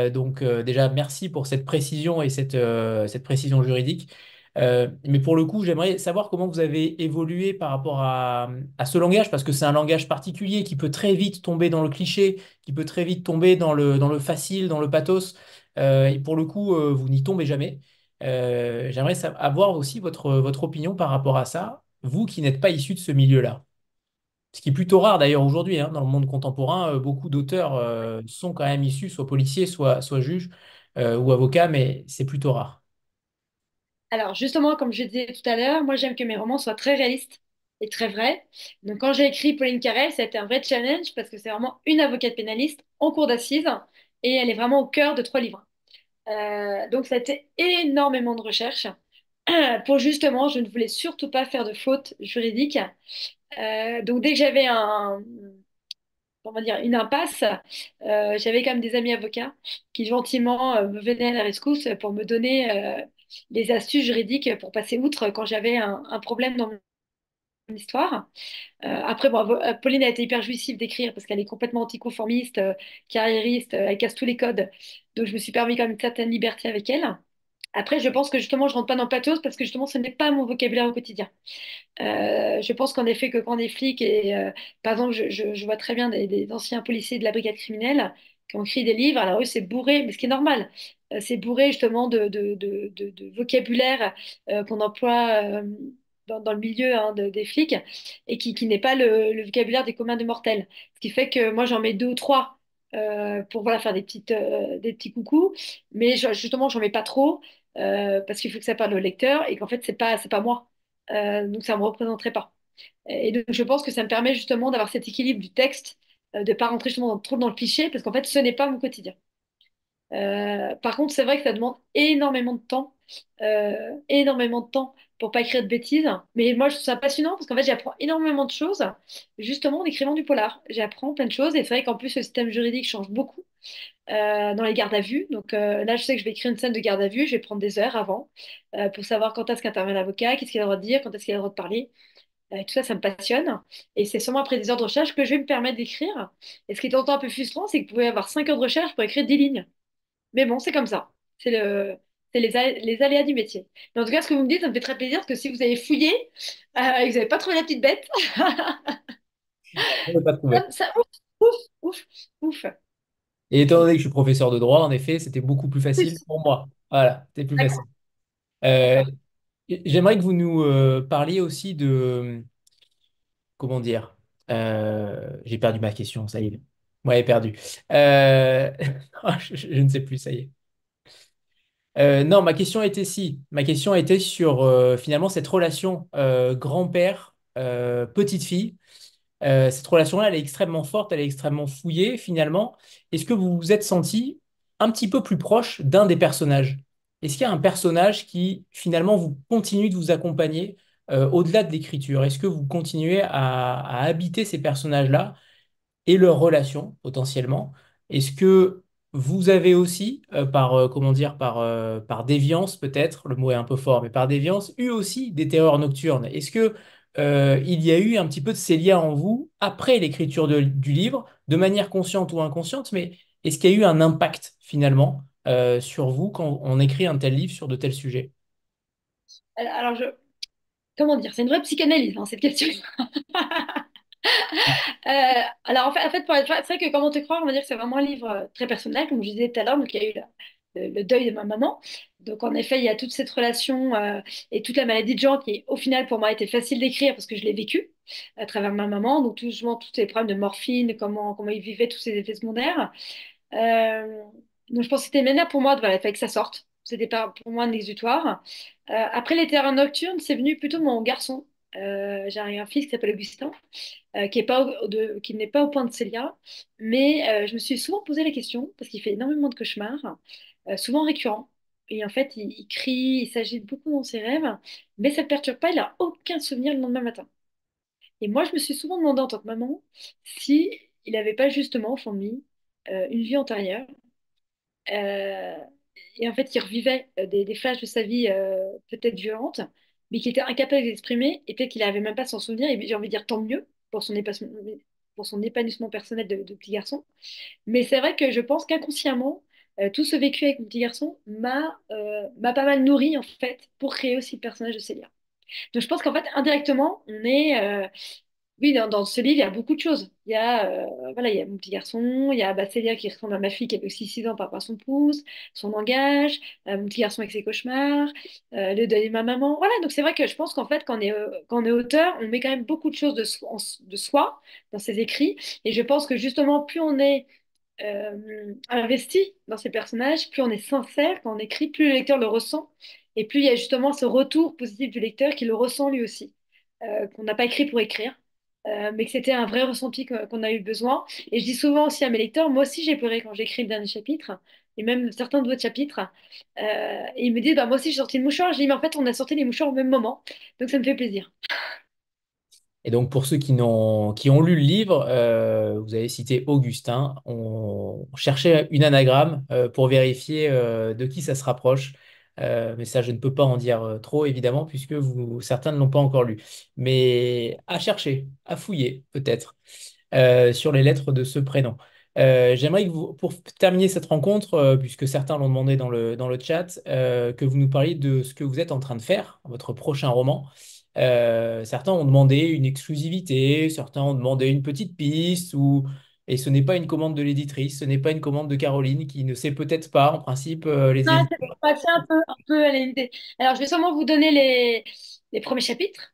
Donc déjà, merci pour cette précision et cette précision juridique. Mais pour le coup, j'aimerais savoir comment vous avez évolué par rapport à ce langage, parce que c'est un langage particulier qui peut très vite tomber dans le cliché, qui peut très vite tomber dans le facile, dans le pathos. Et pour le coup, vous n'y tombez jamais. J'aimerais avoir aussi votre opinion par rapport à ça, vous qui n'êtes pas issu de ce milieu-là. Ce qui est plutôt rare d'ailleurs aujourd'hui, hein, dans le monde contemporain, beaucoup d'auteurs sont quand même issus, soit policiers, soit juges ou avocats, mais c'est plutôt rare. Alors, justement, comme je disais tout à l'heure, moi, j'aime que mes romans soient très réalistes et très vrais. Donc, quand j'ai écrit Pauline Carrel, ça a été un vrai challenge parce que c'est vraiment une avocate pénaliste en cour d'assises et elle est vraiment au cœur de 3 livres. Donc, ça a été énormément de recherches pour justement, je ne voulais surtout pas faire de fautes juridiques. Donc, dès que j'avais comment dire, une impasse, j'avais quand même des amis avocats qui gentiment me venaient à la rescousse pour me donner des astuces juridiques pour passer outre quand j'avais un problème dans mon histoire. Après, bon, Pauline a été hyper jouissive d'écrire parce qu'elle est complètement anticonformiste, carriériste, elle casse tous les codes. Donc, je me suis permis quand même une certaine liberté avec elle. Après, je pense que justement, je rentre pas dans le pathos parce que justement, ce n'est pas mon vocabulaire au quotidien. Je pense qu'en effet, que quand on est flic, et par exemple, je vois très bien des anciens policiers de la brigade criminelle qui ont écrit des livres, alors eux, c'est bourré, mais ce qui est normal, c'est bourré justement de vocabulaire qu'on emploie dans le milieu hein, des flics et qui n'est pas le vocabulaire des communs des mortels. Ce qui fait que moi, j'en mets 2 ou 3 pour voilà, faire des petits coucous, mais justement, j'en mets pas trop parce qu'il faut que ça parle au lecteur et qu'en fait, c'est pas moi. Donc ça ne me représenterait pas. Et donc je pense que ça me permet justement d'avoir cet équilibre du texte, de ne pas rentrer justement trop dans le cliché, parce qu'en fait ce n'est pas mon quotidien. Par contre, c'est vrai que ça demande énormément de temps pour pas écrire de bêtises. Mais moi, je trouve ça passionnant parce qu'en fait, j'apprends énormément de choses justement en écrivant du polar. J'apprends plein de choses et c'est vrai qu'en plus, le système juridique change beaucoup dans les gardes à vue. Donc là, je sais que je vais écrire une scène de garde à vue, je vais prendre des heures avant pour savoir quand est-ce qu'intervient l'avocat, qu'est-ce qu'il a le droit de dire, quand est-ce qu'il a le droit de parler. Tout ça, ça me passionne. Et c'est seulement après des heures de recherche que je vais me permettre d'écrire. Et ce qui est temps un peu frustrant, c'est que vous pouvez avoir 5 heures de recherche pour écrire 10 lignes. Mais bon, c'est comme ça. C'est les aléas du métier. Mais en tout cas, ce que vous me dites, ça me fait très plaisir parce que si vous avez fouillé et que vous n'avez pas trouvé la petite bête, On ne pas trouvé. ouf, ouf, ouf, ouf. Et étant donné que je suis professeur de droit, en effet, c'était beaucoup plus facile Oui, pour moi. Voilà, c'était plus facile. d'accord, Euh, d'accord. J'aimerais que vous nous parliez aussi de, comment dire, j'ai perdu ma question, ça y est. Ouais, perdu. Euh, je ne sais plus, ça y est. Non, ma question était si. Ma question était sur finalement cette relation grand-père, petite fille. Cette relation-là, elle est extrêmement forte, elle est extrêmement fouillée finalement. Est-ce que vous vous êtes senti un petit peu plus proche d'un des personnages? Est-ce qu'il y a un personnage qui finalement vous continue de vous accompagner au-delà de l'écriture? Est-ce que vous continuez à habiter ces personnages-là et leurs relations potentiellement? Est-ce que vous avez aussi, comment dire, par déviance peut-être, le mot est un peu fort, mais par déviance, eu aussi des terreurs nocturnes? Est-ce que il y a eu un petit peu de ces liens en vous après l'écriture du livre, de manière consciente ou inconsciente, mais est-ce qu'il y a eu un impact finalement sur vous quand on écrit un tel livre sur de tels sujets? Alors, comment dire, c'est une vraie psychanalyse, hein, cette question. Alors, en fait, pour être franc, c'est vrai que Comment te croire, on va dire que c'est vraiment un livre très personnel, comme je disais tout à l'heure. Donc, il y a eu le deuil de ma maman. Donc, en effet, il y a toute cette relation et toute la maladie de Jean qui, au final, pour moi, a été facile d'écrire parce que je l'ai vécu à travers ma maman. Donc, tout, justement, tous ces problèmes de morphine, comment il vivait tous ces effets secondaires. Euh, donc, je pense que c'était une manière pour moi voilà, il fallait que ça sorte. C'était pas pour moi un exutoire. Après, les terrains nocturnes, c'est venu plutôt de mon garçon. J'ai un fils qui s'appelle Augustin qui n'est pas au point de Célia, mais je me suis souvent posé la question, parce qu'il fait énormément de cauchemars, souvent récurrents. Et en fait, il crie, il s'agite beaucoup dans ses rêves, mais ça ne le perturbe pas, il n'a aucun souvenir le lendemain matin. Et moi, je me suis souvent demandé en tant que maman si il n'avait pas justement au fond de lui une vie antérieure, et en fait qui revivait des flashs de sa vie peut-être violente, mais qui était incapable d'exprimer, et peut-être qu'il n'arrivait même pas à s'en souvenir, et j'ai envie de dire tant mieux pour son épanouissement personnel de petit garçon. Mais c'est vrai que je pense qu'inconsciemment, tout ce vécu avec mon petit garçon m'a pas mal nourri en fait pour créer aussi le personnage de Célia. Donc je pense qu'en fait, indirectement, on est... oui, dans ce livre, il y a beaucoup de choses. Voilà, il y a mon petit garçon, il y a Célia qui ressemble à ma fille qui a aussi 6 ans par rapport à son pouce, son langage, mon petit garçon avec ses cauchemars, le deuil de ma maman. Voilà, donc c'est vrai que je pense qu'en fait, quand on est auteur, on met quand même beaucoup de choses de soi dans ses écrits. Et je pense que justement, plus on est investi dans ces personnages, plus on est sincère quand on écrit, plus le lecteur le ressent, et plus il y a justement ce retour positif du lecteur qui le ressent lui aussi, qu'on n'a pas écrit pour écrire, mais que c'était un vrai ressenti qu'on a eu besoin. Et je dis souvent aussi à mes lecteurs, moi aussi j'ai pleuré quand j'ai écrit le dernier chapitre, et même certains d'autres chapitres, et ils me disent, bah, moi aussi j'ai sorti le mouchoir, je dis, mais en fait on a sorti les mouchoirs au même moment, donc ça me fait plaisir. Et donc, pour ceux qui ont lu le livre, vous avez cité Augustin. On cherchait une anagramme pour vérifier de qui ça se rapproche. Mais ça, je ne peux pas en dire trop, évidemment, puisque certains ne l'ont pas encore lu. Mais à chercher, à fouiller, peut-être, sur les lettres de ce prénom. J'aimerais que vous, pour terminer cette rencontre, puisque certains l'ont demandé dans le chat, que vous nous parliez de ce que vous êtes en train de faire, votre prochain roman. Certains ont demandé une exclusivité, certains ont demandé une petite piste, et ce n'est pas une commande de l'éditrice, ce n'est pas une commande de Caroline qui ne sait peut-être pas, en principe, les Non, c'est éditeurs. pour passer un peu à l'idée. Alors, je vais sûrement vous donner les premiers chapitres.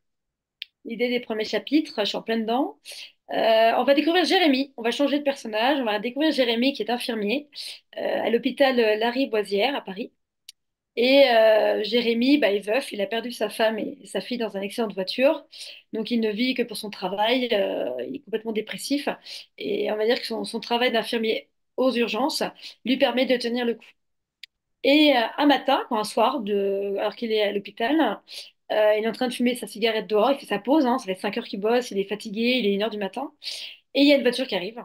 L'idée des premiers chapitres, je suis en plein dedans. On va découvrir Jérémy, on va changer de personnage, on va découvrir Jérémy qui est infirmier à l'hôpital Lariboisière à Paris. Et Jérémy, bah, est veuf, il a perdu sa femme et sa fille dans un accident de voiture. Donc il ne vit que pour son travail, il est complètement dépressif. Et on va dire que son travail d'infirmier aux urgences lui permet de tenir le coup. Et un matin, un soir, alors qu'il est à l'hôpital, il est en train de fumer sa cigarette dehors, il fait sa pause, hein, ça fait 5 heures qu'il bosse, il est fatigué, il est 1 heure du matin. Et il y a une voiture qui arrive,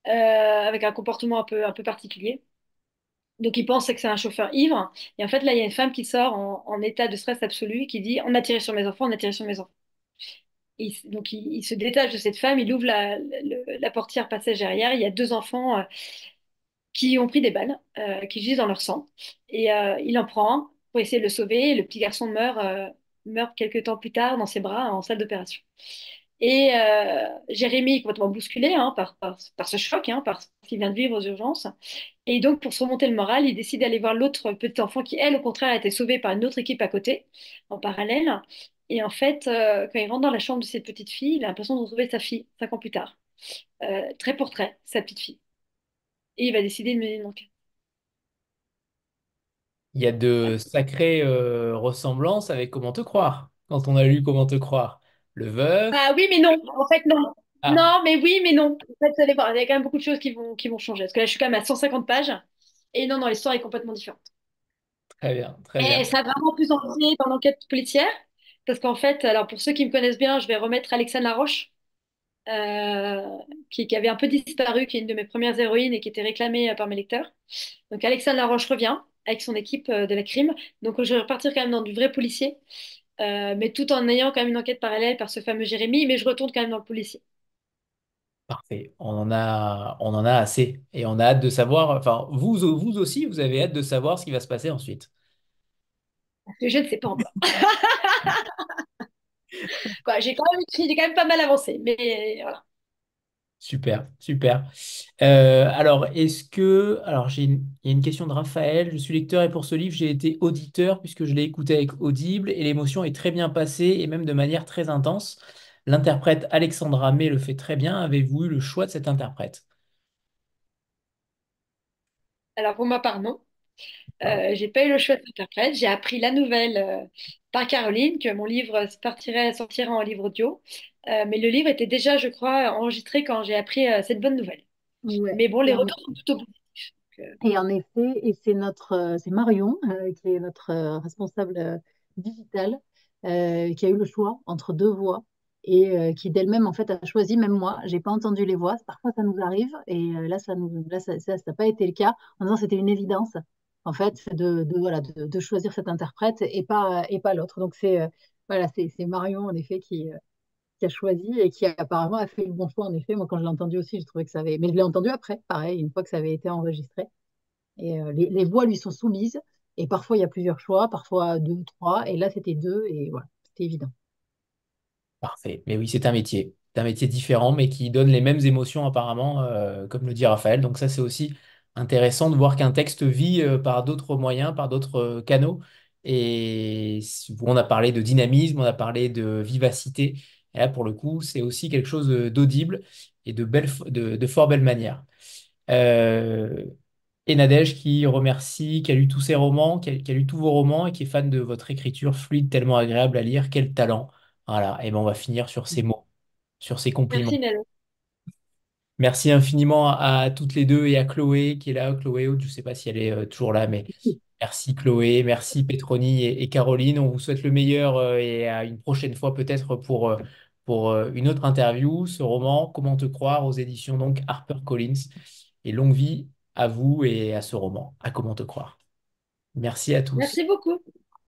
avec un comportement un peu particulier. Donc il pense que c'est un chauffeur ivre. Et en fait, là, il y a une femme qui sort en état de stress absolu et qui dit, on a tiré sur mes enfants, on a tiré sur mes enfants. Donc il se détache de cette femme, il ouvre la portière passagère. Il y a 2 enfants qui ont pris des balles, qui gisent dans leur sang. Et il en prend un pour essayer de le sauver. Et le petit garçon meurt quelques temps plus tard dans ses bras en salle d'opération. Et Jérémy est complètement bousculé, hein, par ce choc, hein, par ce qu'il vient de vivre aux urgences. Et donc, pour se remonter le moral, il décide d'aller voir l'autre petit enfant qui, elle, au contraire, a été sauvée par une autre équipe à côté, en parallèle. Et en fait, quand il rentre dans la chambre de cette petite fille, il a l'impression de retrouver sa fille, 5 ans plus tard. Trait pour trait, sa petite fille. Et il va décider de mener une enquête. Il y a de sacrées ressemblances avec Comment te croire, quand on a lu Comment te croire. Le veuf. Ah oui, mais non. En fait, non. Ah, Non, mais oui, mais non. En fait, vous allez voir, il y a quand même beaucoup de choses qui vont changer. Parce que là, je suis quand même à 150 pages. Et non, non, l'histoire est complètement différente. très bien, très bien. Et ça a vraiment plus entré dans l'enquête policière. Parce qu'en fait, alors pour ceux qui me connaissent bien, je vais remettre Alexandre Laroche, euh, qui avait un peu disparu, qui est une de mes premières héroïnes et qui était réclamée par mes lecteurs. Donc Alexandre Laroche revient avec son équipe de la crime. Donc je vais repartir quand même dans du vrai policier, mais tout en ayant quand même une enquête parallèle par ce fameux Jérémy, mais je retourne quand même dans le policier. Parfait. On en a assez. Et on a hâte de savoir, enfin, vous aussi, vous avez hâte de savoir ce qui va se passer ensuite. Parce que je ne sais pas encore. Quoi, j'ai quand même pas mal avancé, mais voilà. Super, super. Alors, il y a une question de Raphaël. Je suis lecteur et pour ce livre, j'ai été auditeur puisque je l'ai écouté avec Audible et l'émotion est très bien passée et même de manière très intense. L'interprète Alexandra May le fait très bien. Avez-vous eu le choix de cet interprète? Alors pour ma part, non. Ah, J'ai pas eu le choix de l'interprète. J'ai appris la nouvelle par Caroline que mon livre sortirait en livre audio. Mais le livre était déjà, je crois, enregistré quand j'ai appris cette bonne nouvelle. Ouais. Mais bon, les Et en, retours sont plutôt positifs. Donc, et en effet, et c'est Marion qui est notre responsable digital qui a eu le choix entre deux voix et qui d'elle-même en fait a choisi, même moi, j'ai pas entendu les voix. Parfois ça nous arrive et là ça n'a pas été le cas en disant c'était une évidence. en fait, voilà, de choisir cet interprète et pas l'autre. Donc voilà, c'est Marion, en effet, qui a choisi et qui apparemment a fait le bon choix, en effet. Moi, quand je l'ai entendu aussi, j'ai trouvé que ça avait... Mais je l'ai entendu après, pareil, une fois que ça avait été enregistré. Et les voix lui sont soumises. Et parfois, il y a plusieurs choix, parfois deux, trois. Et là, c'était deux. Et voilà, c'était évident. Parfait. Mais oui, c'est un métier. C'est un métier différent, mais qui donne les mêmes émotions apparemment, comme le dit Raphaël. Donc ça, c'est aussi intéressant de voir qu'un texte vit par d'autres moyens, par d'autres canaux. Et on a parlé de dynamisme, on a parlé de vivacité. Et là, pour le coup, c'est aussi quelque chose d'audible et de fort belle manière. Euh, et Nadège qui remercie, qui a lu tous ses romans, qui a lu tous vos romans et qui est fan de votre écriture fluide, tellement agréable à lire. Quel talent! Voilà, et ben on va finir sur ces mots, sur ces compliments. Merci Nalo. Merci infiniment à toutes les deux et à Chloé qui est là. Chloé, je ne sais pas si elle est toujours là, mais merci Chloé, merci Pétronie et Caroline. On vous souhaite le meilleur et à une prochaine fois peut-être pour une autre interview. Ce roman, Comment te croire aux éditions donc HarperCollins. Et longue vie à vous et à ce roman, à Comment te croire. Merci à tous. Merci beaucoup.